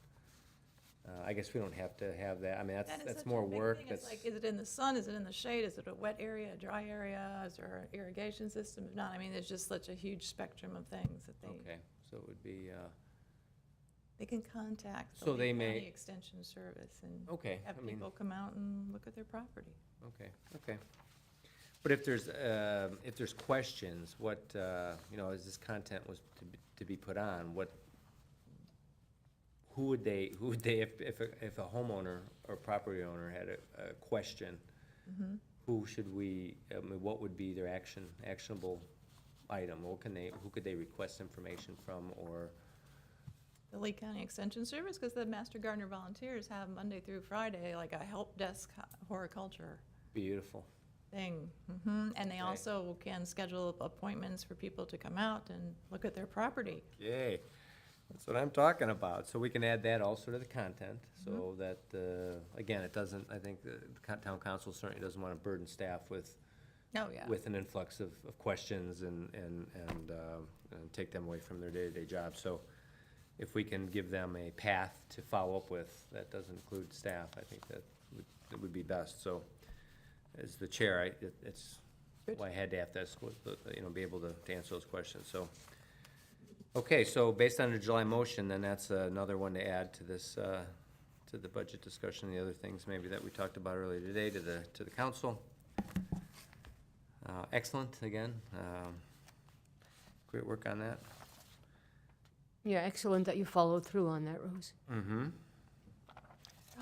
Speaker 1: I guess we don't have to have that, I mean,
Speaker 4: That is
Speaker 1: that's
Speaker 4: such a
Speaker 1: more
Speaker 4: big
Speaker 1: work,
Speaker 4: thing.
Speaker 1: that's.
Speaker 4: It's like, is it in the sun, is it in the shade, is it a wet area, a dry area, is there an irrigation system? If not, I mean, there's just such a huge spectrum of things that
Speaker 1: Okay, so it would be,
Speaker 4: they can contact the
Speaker 1: So they
Speaker 4: Lee
Speaker 1: may-
Speaker 4: County Extension Service and
Speaker 1: okay,
Speaker 4: have
Speaker 1: I mean,
Speaker 4: people come out and look at their property.
Speaker 1: okay. But if there's questions, what, as this content was to be put on, who would they, if a homeowner or property owner had a question, who should we, I mean, what would be their actionable item? Who could they request information from, or,
Speaker 4: The Lee County Extension Service, because the Master Gardener volunteers have Monday through Friday, like a help desk horticulture
Speaker 1: beautiful.
Speaker 4: thing. And they
Speaker 1: Okay.
Speaker 4: also can schedule appointments for people to come out and look at their property.
Speaker 1: Yay, that's what I'm talking about. So we can add that also to the content, so that, again, it doesn't, I think the town council certainly doesn't want to burden staff with,
Speaker 4: Oh, yeah.
Speaker 1: with an influx of questions and take them away from their day-to-day job. So if we can give them a path to follow up with, that doesn't include staff, I think that would be best. So as the chair, it's, why I had to have to ask, be able to answer those questions, so. Okay, so based on the July motion, then that's another one to add to this, to the budget discussion, the other things maybe that we talked about earlier today to the council. Excellent, again. Great work on that.
Speaker 2: Yeah, excellent that you followed through on that, Rose.
Speaker 1: Mm-hmm.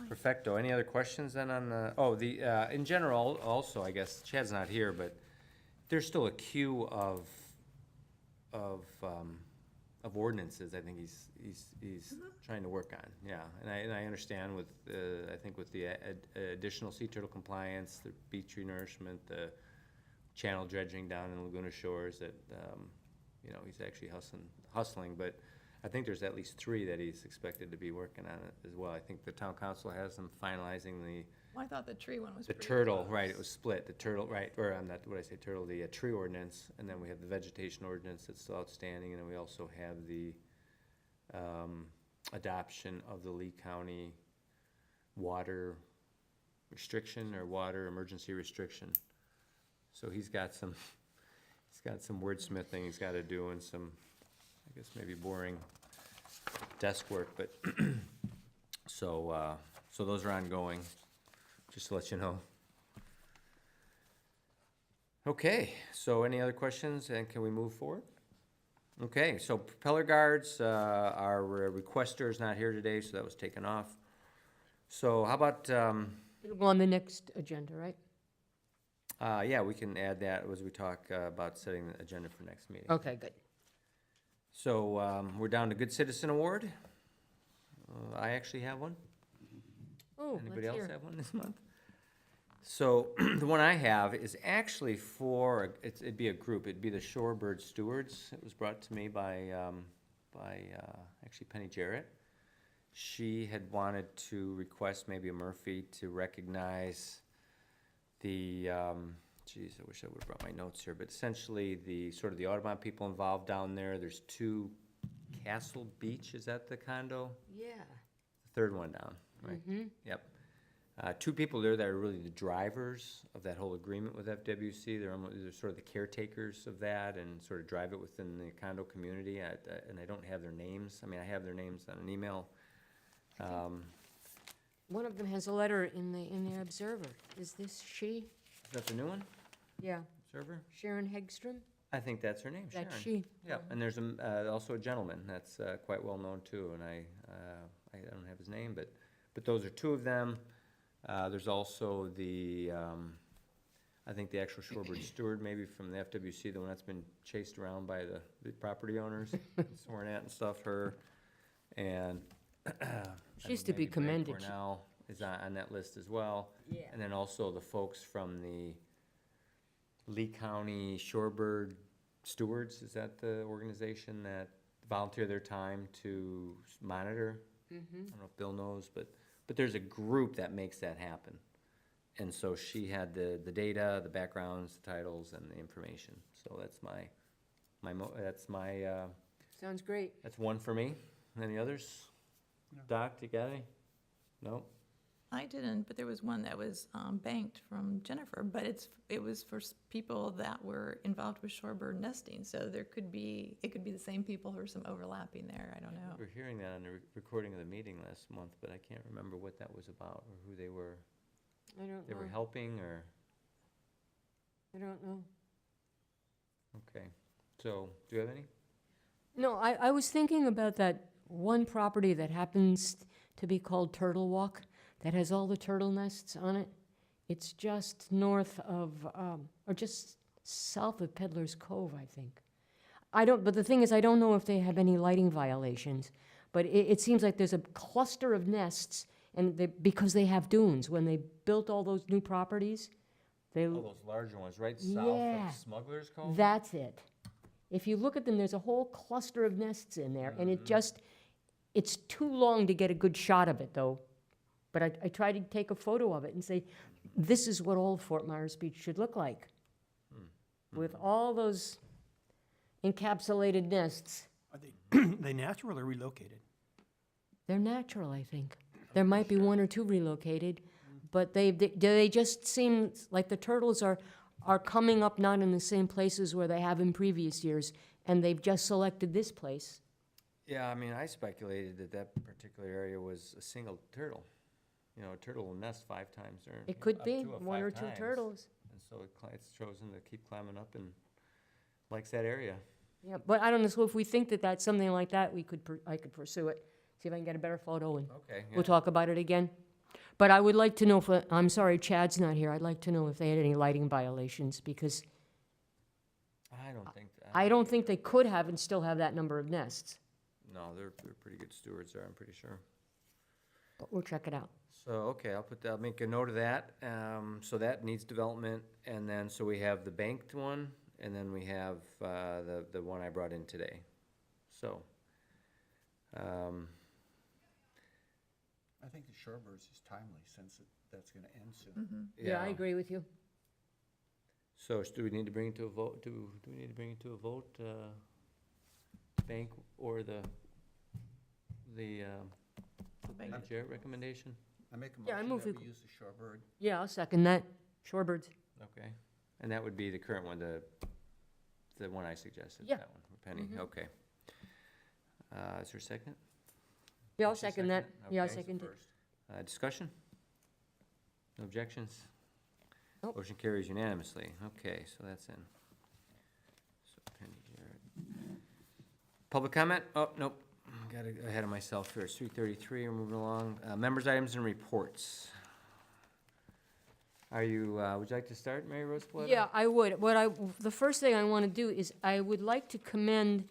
Speaker 1: Perfecto. Any other questions then on the, in general, also, I guess, Chad's not here, but there's still a queue of ordinances I think he's trying to work on, yeah. And I understand with, I think with the additional sea turtle compliance, the beach tree nourishment, the channel dredging down in Laguna Shores, that, he's actually hustling, but I think there's at least 3 that he's expected to be working on it as well. I think the town council has them finalizing
Speaker 4: Well, I thought the tree one was
Speaker 1: the
Speaker 4: pretty
Speaker 1: turtle,
Speaker 4: close.
Speaker 1: right, it was split, the turtle, right, or I'm not, what did I say, turtle, the tree ordinance, and then we have the vegetation ordinance that's still outstanding, and then we also have the adoption of the Lee County water restriction or water emergency restriction. So he's got some wordsmithing he's gotta do and some, I guess maybe boring desk work, but, so those are ongoing, just to let you know. Okay, so any other questions, and can we move forward? Okay, so propeller guards, our requester is not here today, so that was taken off. So how about,
Speaker 2: It'll go on the next agenda, right?
Speaker 1: yeah, we can add that as we talk about setting the agenda for next meeting.
Speaker 2: Okay, good.
Speaker 1: So we're down to Good Citizen Award. I actually have one.
Speaker 2: Oh,
Speaker 1: Anybody
Speaker 2: let's
Speaker 1: else
Speaker 2: hear.
Speaker 1: have one this month? So the one I have is actually for, it'd be a group, it'd be the Shorebird Stewards. It was brought to me by actually Penny Jarrett. She had wanted to request maybe a Murphy to recognize the, geez, I wish I would've brought my notes here, but essentially the, sort of the Audubon people involved down there. There's 2 Castle Beach, is that the condo?
Speaker 2: Yeah.
Speaker 1: The 3rd one down, right?
Speaker 2: Mm-hmm.
Speaker 1: Yep. 2 people there that are really the drivers of that whole agreement with FWC. They're sort of the caretakers of that and sort of drive it within the condo community. And I don't have their names. I mean, I have their names on an email.
Speaker 2: One of them has a letter in the Observer. Is this she?
Speaker 1: Is that the new one,
Speaker 2: Yeah,
Speaker 1: Observer?
Speaker 2: Sharon Hegstrom?
Speaker 1: I think that's her name, Sharon.
Speaker 2: That's she.
Speaker 1: Yeah, and there's also a gentleman that's quite well known too, and I don't have his name, but those are 2 of them. There's also the, I think the actual Shorebird steward, maybe from the FWC, the one that's been chased around by the property owners, sworn at and stuff, her, and.
Speaker 2: She used to be commended.
Speaker 1: Cornell is on that list as well.
Speaker 2: Yeah.
Speaker 1: And then also the folks from the Lee County Shorebird Stewards, is that the organization that volunteer their time to monitor? I don't know if Bill knows, but there's a group that makes that happen. And so she had the data, the backgrounds, the titles, and the information. So that's
Speaker 2: Sounds great.
Speaker 1: that's one for me. Any others? Doc, you got any? No?
Speaker 4: I didn't, but there was one that was banked from Jennifer, but it was for people that were involved with shorebird nesting, so it could be the same people or some overlapping there, I don't know.
Speaker 1: We're hearing that on the recording of the meeting last month, but I can't remember what that was about or who they were.
Speaker 2: I don't
Speaker 1: They were
Speaker 2: know.
Speaker 1: helping or,
Speaker 2: I don't know.
Speaker 1: okay. So, do you have any?
Speaker 2: No, I was thinking about that one property that happens to be called Turtle Walk, that has all the turtle nests on it. It's just north of, or just south of Peddler's Cove, I think. But the thing is, I don't know if they have any lighting violations, but it seems like there's a cluster of nests, and because they have dunes, when they built all those new properties, they,
Speaker 1: Oh, those larger ones, right
Speaker 2: Yeah.
Speaker 1: of Smuggler's Cove?
Speaker 2: that's it. If you look at them, there's a whole cluster of nests in there, and it's too long to get a good shot of it, though. But I tried to take a photo of it and say, this is what all of Fort Myers Beach should look like, with all those encapsulated nests.
Speaker 6: Are they natural or relocated?
Speaker 2: They're natural, I think. There might be one or two relocated, but they just seem like the turtles are coming up not in the same places where they have in previous years, and they've just selected this place.
Speaker 1: Yeah, I mean, I speculated that that particular area was a single turtle. You know, a turtle will nest 5 times or
Speaker 2: It could
Speaker 1: up
Speaker 2: be
Speaker 1: to
Speaker 2: one
Speaker 1: 5
Speaker 2: or two
Speaker 1: times.
Speaker 2: turtles.
Speaker 1: And so it's chosen to keep climbing up and likes that area.
Speaker 2: Yeah, but I don't know, so if we think that that's something like that, I could pursue it, see if I can get a better photo, and
Speaker 1: Okay, yeah.
Speaker 2: we'll talk about it again. But I would like to know if, I'm sorry, Chad's not here, I'd like to know if they had any lighting violations, because
Speaker 1: I don't think,
Speaker 2: I don't think they could have and still have that number of nests,
Speaker 1: no, they're pretty good stewards there, I'm pretty sure.
Speaker 2: but we'll check it out.
Speaker 1: So, okay, I'll make a note of that. So that needs development, and then, so we have the banked one, and then we have, the one I brought in today. So,
Speaker 3: I think the Shorebirds is timely since that's gonna end soon.
Speaker 2: Yeah, I agree with you.
Speaker 1: So, do we need to bring it to a vote, do we need to bring it to a vote, bank or the
Speaker 4: bank.
Speaker 1: Jarrett recommendation?
Speaker 3: I make a
Speaker 2: Yeah, I
Speaker 3: motion
Speaker 2: move
Speaker 3: that
Speaker 2: we-
Speaker 3: we use the Shorebird.
Speaker 2: Yeah, I'll second that, shorebirds.
Speaker 1: Okay, and that would be the current one, the one I suggested,
Speaker 2: Yeah.
Speaker 1: that one, Penny, okay. Is there a second?
Speaker 2: Yeah, I'll
Speaker 1: Is there a
Speaker 2: second that, yeah, I'll
Speaker 1: Okay.
Speaker 2: second it.
Speaker 1: Discussion? No objections?
Speaker 2: Nope.
Speaker 1: Motion carries unanimously. Okay, so that's in. So Penny Jarrett. Public comment? Oh, nope. Got ahead of myself here. It's 3:33, we're moving along. Members' items and reports. Would you like to start, Mary Rose Coletta?
Speaker 2: Yeah, I would. The first thing I want to do is I would like to commend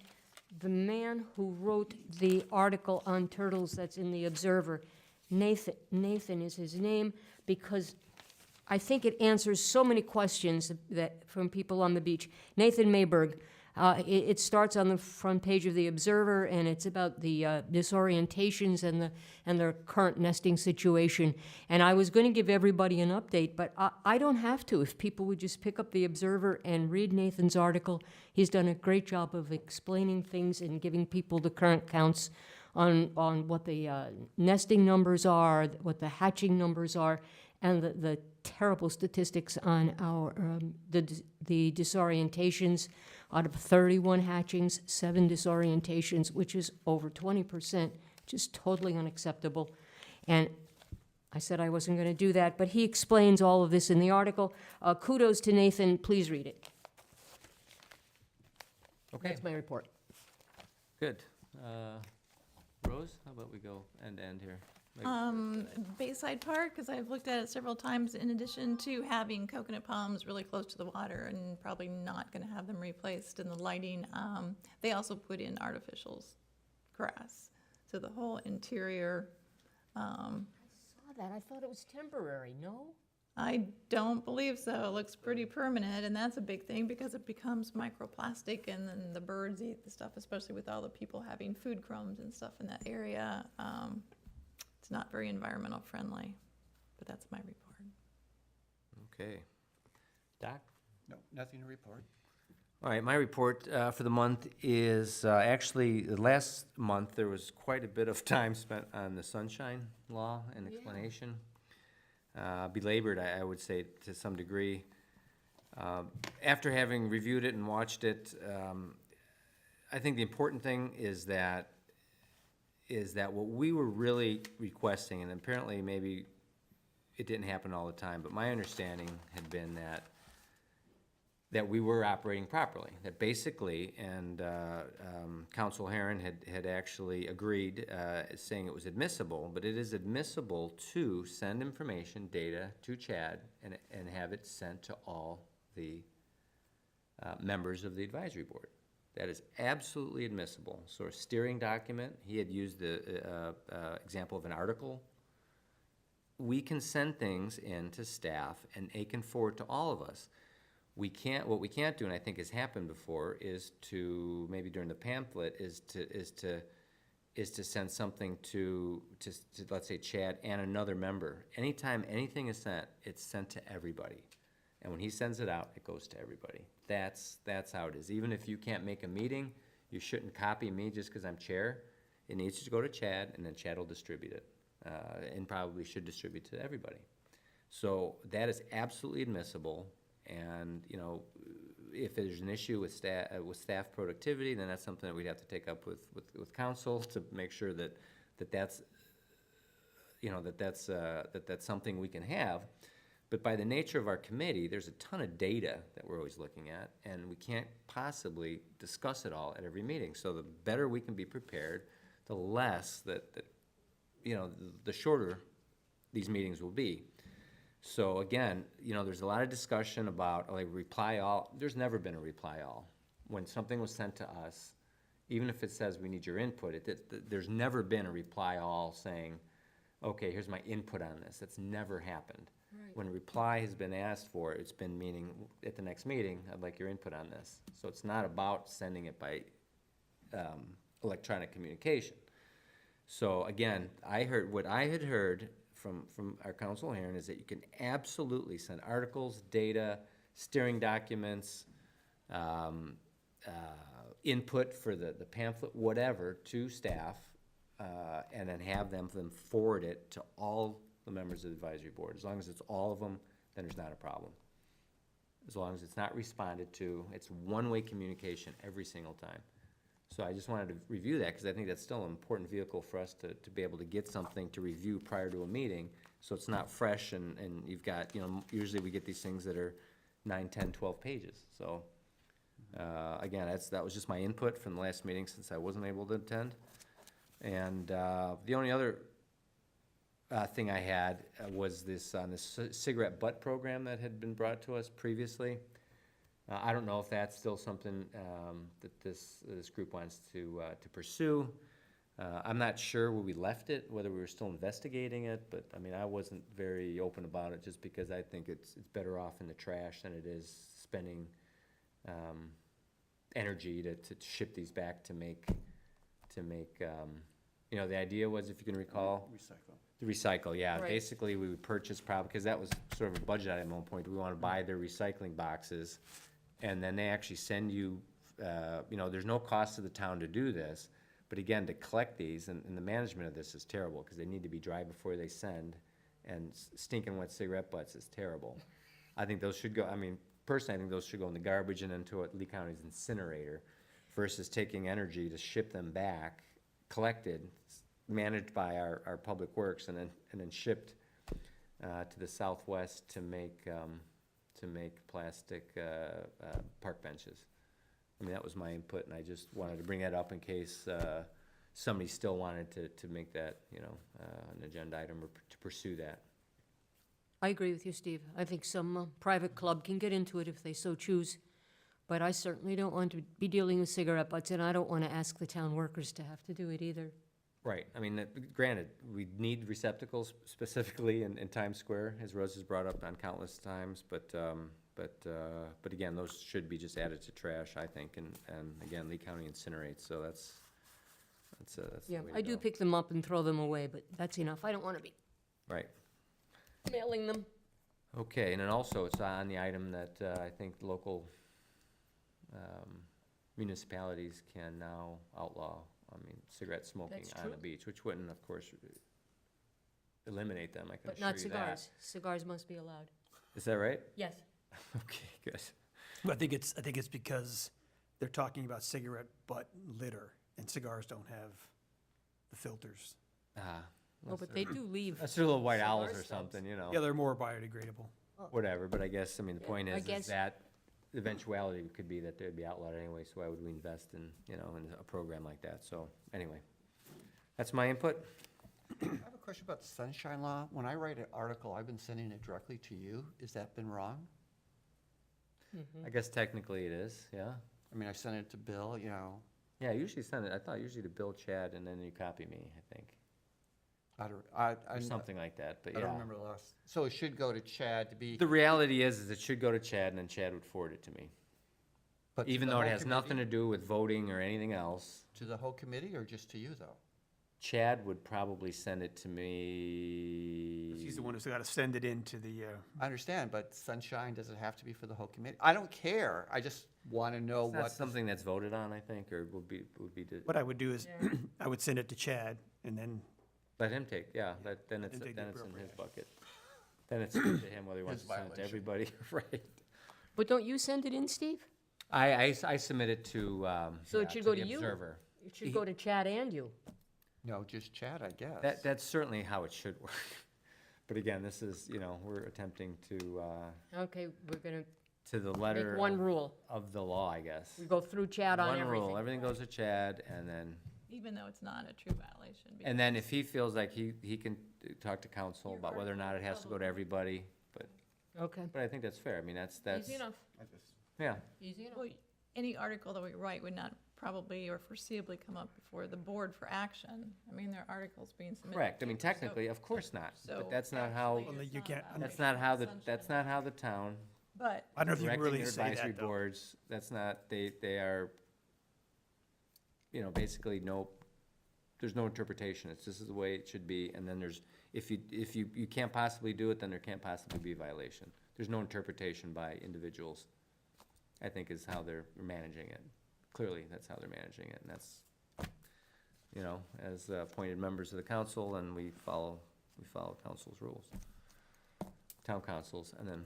Speaker 2: the man who wrote the article on turtles that's in the Observer. Nathan is his name, because I think it answers so many questions from people on the beach. Nathan Mayberg. It starts on the front page of the Observer, and it's about the disorientations and their current nesting situation. And I was going to give everybody an update, but I don't have to. If people would just pick up the Observer and read Nathan's article, he's done a great job of explaining things and giving people the current counts on what the nesting numbers are, what the hatching numbers are, and the terrible statistics on our the disorientations. Out of 31 hatchings, 7 disorientations, which is over 20%, which is totally unacceptable. And I said I wasn't going to do that, but he explains all of this in the article. Kudos to Nathan. Please read it.
Speaker 1: Okay,
Speaker 2: That's my report.
Speaker 1: good. Rose, how about we go end to end here?
Speaker 4: Bayside Park, because I've looked at it several times, in addition to having coconut palms really close to the water and probably not going to have them replaced in the lighting, they also put in artificial grass. So the whole interior,
Speaker 2: I saw that. I thought it was temporary, no?
Speaker 4: I don't believe so. It looks pretty permanent, and that's a big thing because it becomes microplastic, and then the birds eat the stuff, especially with all the people having food crumbs and stuff in that area. It's not very environmental friendly, but that's my report.
Speaker 1: Okay. Doc?
Speaker 3: No, nothing to report.
Speaker 1: All right, my report for the month is, actually, last month, there was quite a bit of time spent on the sunshine law and explanation. Belabored, I would say, to some degree. After having reviewed it and watched it, I think the important thing is that what we were really requesting, and apparently maybe it didn't happen all the time, but my understanding had been that that we were operating properly, that basically, and Council Herron had actually agreed, saying it was admissible, but it is admissible to send information, data to Chad and have it sent to all the members of the advisory board. That is absolutely admissible. So a steering document, he had used the example of an article. We can send things in to staff and they can forward to all of us. What we can't do, and I think has happened before, is to, maybe during the pamphlet, is to send something to let's say Chad and another member. Anytime anything is sent, it's sent to everybody. And when he sends it out, it goes to everybody. That's how it is. Even if you can't make a meeting, you shouldn't copy me just because I'm chair. It needs to go to Chad, and then Chad will distribute it, and probably should distribute to everybody. So that is absolutely admissible. And, you know, if there's an issue with staff productivity, then that's something that we'd have to take up with council to make sure that's you know, that's something we can have. But by the nature of our committee, there's a ton of data that we're always looking at, and we can't possibly discuss it all at every meeting. So the better we can be prepared, the less that you know, the shorter these meetings will be. So again, you know, there's a lot of discussion about, like, reply all. There's never been a reply all. When something was sent to us, even if it says we need your input, there's never been a reply all saying, okay, here's my input on this. That's never happened.
Speaker 2: Right.
Speaker 1: When a reply has been asked for, it's been meaning, at the next meeting, I'd like your input on this. So it's not about sending it by electronic communication. So again, what I had heard from our council hearing is that you can absolutely send articles, data, steering documents, input for the pamphlet, whatever, to staff, and then have them forward it to all the members of the advisory board. As long as it's all of them, then there's not a problem. As long as it's not responded to, it's one-way communication every single time. So I just wanted to review that, because I think that's still an important vehicle for us to be able to get something to review prior to a meeting, so it's not fresh and you've got, you know, usually we get these things that are 9, 10, 12 pages. So, again, that was just my input from the last meeting since I wasn't able to attend. And the only other thing I had was this cigarette butt program that had been brought to us previously. I don't know if that's still something that this group wants to pursue. I'm not sure where we left it, whether we were still investigating it, but I mean, I wasn't very open about it just because I think it's better off in the trash than it is spending energy to ship these back to make you know, the idea was, if you can recall. Recycle, yeah.
Speaker 2: Right.
Speaker 1: Basically, we would purchase because that was sort of a budget item at one point. We want to buy their recycling boxes, and then they actually send you, you know, there's no cost to the town to do this, but again, to collect these, and the management of this is terrible, because they need to be dry before they send, and stinking wet cigarette butts is terrible. I think those should go, I mean, personally, I think those should go in the garbage and into Lee County's incinerator, versus taking energy to ship them back, collected, managed by our public works, and then shipped to the Southwest to make plastic park benches. I mean, that was my input, and I just wanted to bring that up in case somebody still wanted to make that, you know, an agenda item or to pursue that.
Speaker 2: I agree with you, Steve. I think some private club can get into it if they so choose, but I certainly don't want to be dealing with cigarette butts, and I don't want to ask the town workers to have to do it either.
Speaker 1: Right, I mean, granted, we need receptacles specifically in Times Square, as Rose has brought up on countless times, but again, those should be just added to trash, I think, and again, Lee County incinerates, so that's the
Speaker 2: Yeah,
Speaker 1: way to
Speaker 2: I do
Speaker 1: go.
Speaker 2: pick them up and throw them away, but that's enough. I don't want to be
Speaker 1: Right,
Speaker 2: mailing them.
Speaker 1: okay, and then also, it's on the item that I think local municipalities can now outlaw, I mean, cigarette smoking
Speaker 2: That's
Speaker 1: on the
Speaker 2: true.
Speaker 1: beach, which wouldn't, of course, eliminate them, I can
Speaker 2: But
Speaker 1: assure
Speaker 2: not
Speaker 1: you
Speaker 2: cigars. Cigars must be allowed.
Speaker 1: that. Is that right?
Speaker 2: Yes.
Speaker 1: Okay, good.
Speaker 6: Well, I think it's because they're talking about cigarette butt litter, and cigars don't have the filters.
Speaker 2: Oh, but they do leave.
Speaker 1: That's their little white owls
Speaker 2: Cigar
Speaker 1: or
Speaker 2: stubs.
Speaker 1: something, you know,
Speaker 6: Yeah, they're more biodegradable.
Speaker 1: whatever, but I guess, I mean, the point
Speaker 2: I
Speaker 1: is
Speaker 2: guess-
Speaker 1: that eventuality could be that they'd be outlawed anyway, so why would we invest in, you know, in a program like that? So, anyway, that's my input.
Speaker 3: I have a question about the sunshine law. When I write an article, I've been sending it directly to you. Has that been wrong?
Speaker 1: I guess technically it is, yeah.
Speaker 3: I mean, I sent it to Bill, you know,
Speaker 1: Yeah, I usually send it, I thought usually to Bill, Chad, and then you copy me, I think,
Speaker 3: I
Speaker 1: or something like that, but
Speaker 3: I
Speaker 1: yeah.
Speaker 3: don't remember the last. So it should go to Chad to be.
Speaker 1: The reality is it should go to Chad, and then Chad would forward it to me.
Speaker 3: but to
Speaker 1: Even
Speaker 3: the
Speaker 1: though it
Speaker 3: whole
Speaker 1: has nothing to
Speaker 3: committee?
Speaker 1: do with voting or anything else,
Speaker 3: To the whole committee or just to you, though?
Speaker 1: Chad would probably send it to me.
Speaker 6: He's the one who's got to send it into the,
Speaker 3: I understand, but sunshine, does it have to be for the whole committee? I don't care. I just want to know
Speaker 1: It's not
Speaker 3: what.
Speaker 1: something that's voted on, I think, or would be,
Speaker 6: what I would do is,
Speaker 2: Yeah.
Speaker 6: I would send it to Chad, and then,
Speaker 1: let him take, yeah, then it's,
Speaker 6: Then take
Speaker 1: then
Speaker 6: the
Speaker 1: it's in
Speaker 6: appropriate
Speaker 1: his bucket. Then it's up to him whether he wants
Speaker 3: His
Speaker 1: to send it to
Speaker 3: violation.
Speaker 1: everybody, right?
Speaker 2: But don't you send it in, Steve?
Speaker 1: I submit it to,
Speaker 2: So it
Speaker 1: yeah,
Speaker 2: should go
Speaker 1: the
Speaker 2: to you?
Speaker 1: Observer.
Speaker 2: It should go to Chad and you.
Speaker 3: No, just Chad, I guess.
Speaker 1: That's certainly how it should work. But again, this is, you know, we're attempting to
Speaker 2: Okay, we're gonna
Speaker 1: the
Speaker 2: make
Speaker 1: letter
Speaker 2: one rule.
Speaker 1: of the law, I guess.
Speaker 2: We go through Chad on
Speaker 1: One
Speaker 2: everything.
Speaker 1: rule, everything goes to Chad, and then,
Speaker 4: Even though it's not a true violation.
Speaker 1: and then if he feels like he can talk to council
Speaker 4: Your
Speaker 1: about whether or not it has to go to everybody,
Speaker 2: Okay,
Speaker 1: but I think that's fair. I mean, that's,
Speaker 2: easy enough,
Speaker 1: yeah.
Speaker 2: easy enough.
Speaker 4: Well, any article that we write would not probably or foreseeably come up before the board for action. I mean, there are articles being submitted.
Speaker 1: Correct. I mean,
Speaker 4: to you, so-
Speaker 1: technically, of course not,
Speaker 4: so
Speaker 1: but that's not how,
Speaker 4: actually
Speaker 6: Well,
Speaker 4: it's
Speaker 6: you
Speaker 4: not
Speaker 6: can't-
Speaker 4: a
Speaker 1: that's
Speaker 4: violation
Speaker 1: not how
Speaker 4: of
Speaker 1: the,
Speaker 4: sunshine
Speaker 1: that's not
Speaker 4: law.
Speaker 1: how the town
Speaker 4: But
Speaker 6: I don't know if you can
Speaker 1: directing
Speaker 6: really
Speaker 1: their
Speaker 6: say
Speaker 1: advisory
Speaker 6: that, though.
Speaker 1: boards, that's not, they are, you know, basically there's no interpretation, it's this is the way it should be, and then there's, if you can't possibly do it, then there can't possibly be a violation. There's no interpretation by individuals, I think is how they're managing it. Clearly, that's how they're managing it, and that's, you know, as appointed members of the council, and we follow council's rules. Town councils, and then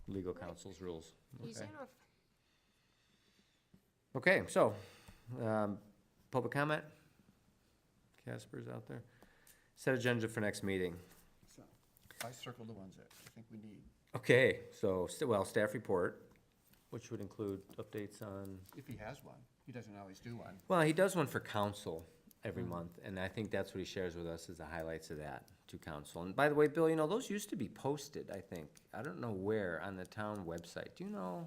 Speaker 1: legal counsel's rules.
Speaker 2: Easy
Speaker 1: Okay.
Speaker 2: enough.
Speaker 1: Okay, so, public comment? Casper's out there. Set agenda for next meeting.
Speaker 3: So, I circled the ones that I think we need,
Speaker 1: Okay, so, staff report, which would include updates on,
Speaker 3: if he has one. He doesn't always do one.
Speaker 1: well, he does one for council every month, and I think that's what he shares with us, is the highlights of that to council. And by the way, Bill, you know, those used to be posted, I think, I don't know where, on the town website. Do you know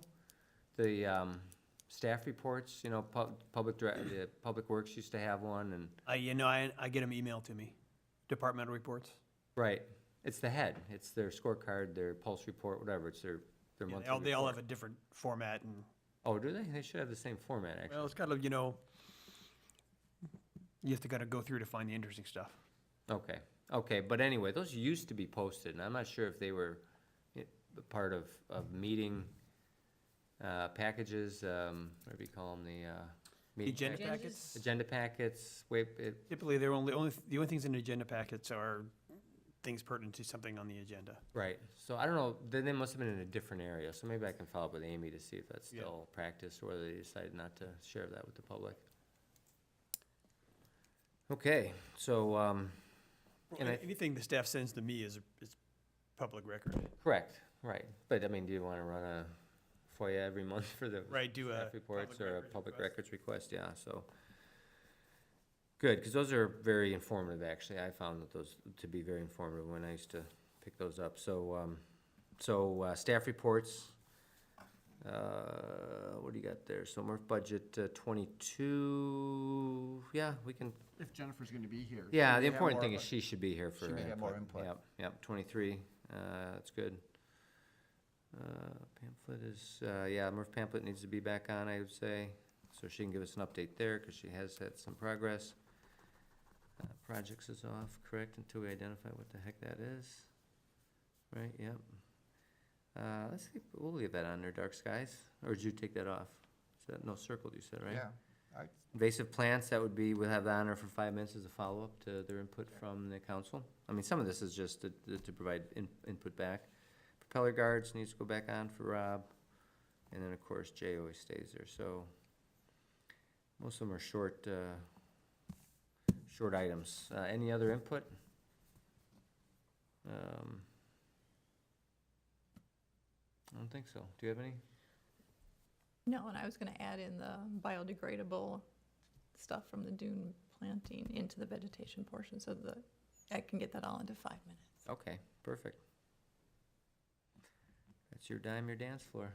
Speaker 1: the, staff reports, you know, the Public Works used to have one, and,
Speaker 6: I get them emailed to me, departmental reports.
Speaker 1: right, it's the head, it's their scorecard, their pulse report, whatever, it's their
Speaker 6: Yeah,
Speaker 1: monthly
Speaker 6: they all
Speaker 1: report.
Speaker 6: have a different format, and,
Speaker 1: Oh, do they? They should have the same format, actually.
Speaker 6: well, it's kind of, you have to kind of go through to find the interesting stuff.
Speaker 1: Okay, but anyway, those used to be posted, and I'm not sure if they were part of meeting packages, whatever you call them, the meeting
Speaker 6: Agenda
Speaker 1: package-
Speaker 6: packets?
Speaker 1: Agenda packets,
Speaker 6: Typically, the only things in the agenda packets are things pertinent to something on the agenda.
Speaker 1: right, so I don't know, then they must have been in a different area, so maybe I can follow up with Amy to see if that's
Speaker 6: Yeah.
Speaker 1: still practice, or whether they decided not to share that with the public. Okay, so, And I-
Speaker 6: Anything the staff sends to me is public record.
Speaker 1: correct, right, but I mean, do you wanna run a FOIA every month for the
Speaker 6: Right, do a
Speaker 1: staff reports
Speaker 6: public
Speaker 1: or a
Speaker 6: records
Speaker 1: public
Speaker 6: request.
Speaker 1: records request, yeah, so. Good, because those are very informative, actually, I found that those to be very informative when I used to pick those up, so, staff reports. What do you got there? So MRF budget 22, yeah, we can,
Speaker 3: If Jennifer's gonna be here.
Speaker 1: yeah,
Speaker 3: she
Speaker 1: the
Speaker 3: may have
Speaker 1: important
Speaker 3: more
Speaker 1: thing
Speaker 3: of
Speaker 1: is she should be here for
Speaker 3: She may have more
Speaker 1: input.
Speaker 3: input.
Speaker 1: Yep, 23, that's good. Pamphlet is, yeah, MRF pamphlet needs to be back on, I would say, so she can give us an update there, because she has had some progress. Projects is off, correct, until we identify what the heck that is. Right, yep. Let's see, we'll leave that on there, dark skies, or did you take that off? Is that, no, circled, you said, right?
Speaker 3: Yeah,
Speaker 1: Invasive plants, that would be, we'll have that on there for 5 minutes as a follow-up to their input from the council. I mean, some of this is just to provide input back. Propeller guards needs to go back on for Rob, and then, of course, Jay always stays there, so most of them are short items. Any other input? I don't think so. Do you have any?
Speaker 4: No, and I was gonna add in the biodegradable stuff from the dune planting into the vegetation portion, so that I can get that all into 5 minutes.
Speaker 1: Okay, perfect. That's your dime, your dance floor.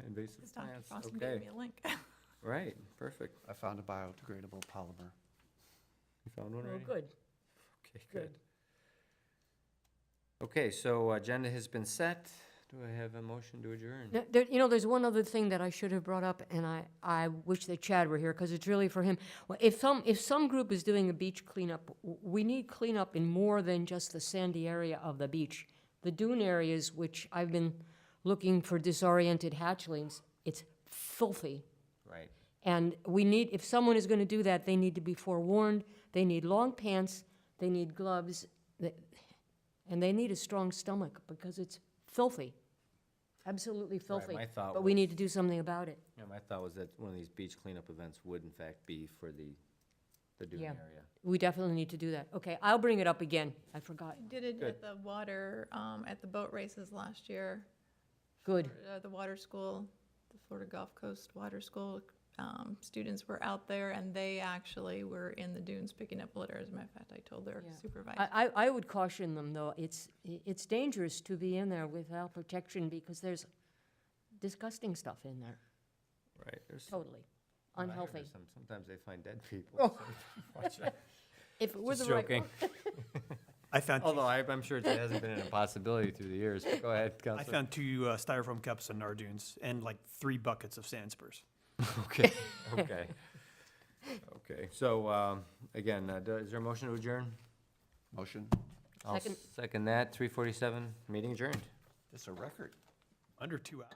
Speaker 1: Invasive
Speaker 4: Because Dr.
Speaker 1: plants,
Speaker 4: Froston
Speaker 1: okay.
Speaker 4: gave me a link.
Speaker 1: Right, perfect.
Speaker 3: I found a biodegradable polymer.
Speaker 1: You found one
Speaker 2: Oh,
Speaker 1: already?
Speaker 2: good.
Speaker 1: Okay, good. Okay, so agenda has been set. Do I have a motion to adjourn?
Speaker 2: There's one other thing that I should have brought up, and I wish that Chad were here, because it's really for him. Well, if some group is doing a beach cleanup, we need cleanup in more than just the sandy area of the beach. The dune areas, which I've been looking for disoriented hatchlings, it's filthy.
Speaker 1: Right.
Speaker 2: And we need, if someone is gonna do that, they need to be forewarned, they need long pants, they need gloves, and they need a strong stomach, because it's filthy, absolutely filthy.
Speaker 1: my thought
Speaker 2: But we
Speaker 1: was-
Speaker 2: need to do something about it.
Speaker 1: Yeah, my thought was that one of these beach cleanup events would in fact be for the dune
Speaker 2: Yeah.
Speaker 1: area.
Speaker 2: We definitely need to do that. Okay, I'll bring it up again, I forgot.
Speaker 4: Did it
Speaker 1: Good.
Speaker 4: at the water, at the boat races last year.
Speaker 2: Good.
Speaker 4: The water school, the Florida Gulf Coast Water School, students were out there, and they actually were in the dunes picking up litter. As a matter of fact, I told their
Speaker 2: Yeah.
Speaker 4: supervisor.
Speaker 2: I would caution them, though, it's dangerous to be in there without protection, because there's disgusting stuff in there,
Speaker 1: Right, there's.
Speaker 2: totally
Speaker 1: I heard
Speaker 2: unhealthy.
Speaker 1: there's sometimes they find dead people.
Speaker 2: Oh.
Speaker 1: so watch out.
Speaker 2: If it were
Speaker 1: Just
Speaker 2: the right
Speaker 1: joking.
Speaker 2: one.
Speaker 6: I found,
Speaker 1: Although I'm sure it hasn't been an impossibility through the years, but go ahead,
Speaker 6: I
Speaker 1: Counselor.
Speaker 6: found 2 styrofoam cups in our dunes and like 3 buckets of sand spurs.
Speaker 1: Okay, okay. Okay, so, again, is there a motion to adjourn?
Speaker 3: Motion,
Speaker 1: I'll
Speaker 2: Second.
Speaker 1: second that, 3:47, meeting adjourned.
Speaker 3: it's a record.
Speaker 6: Under 2 hours.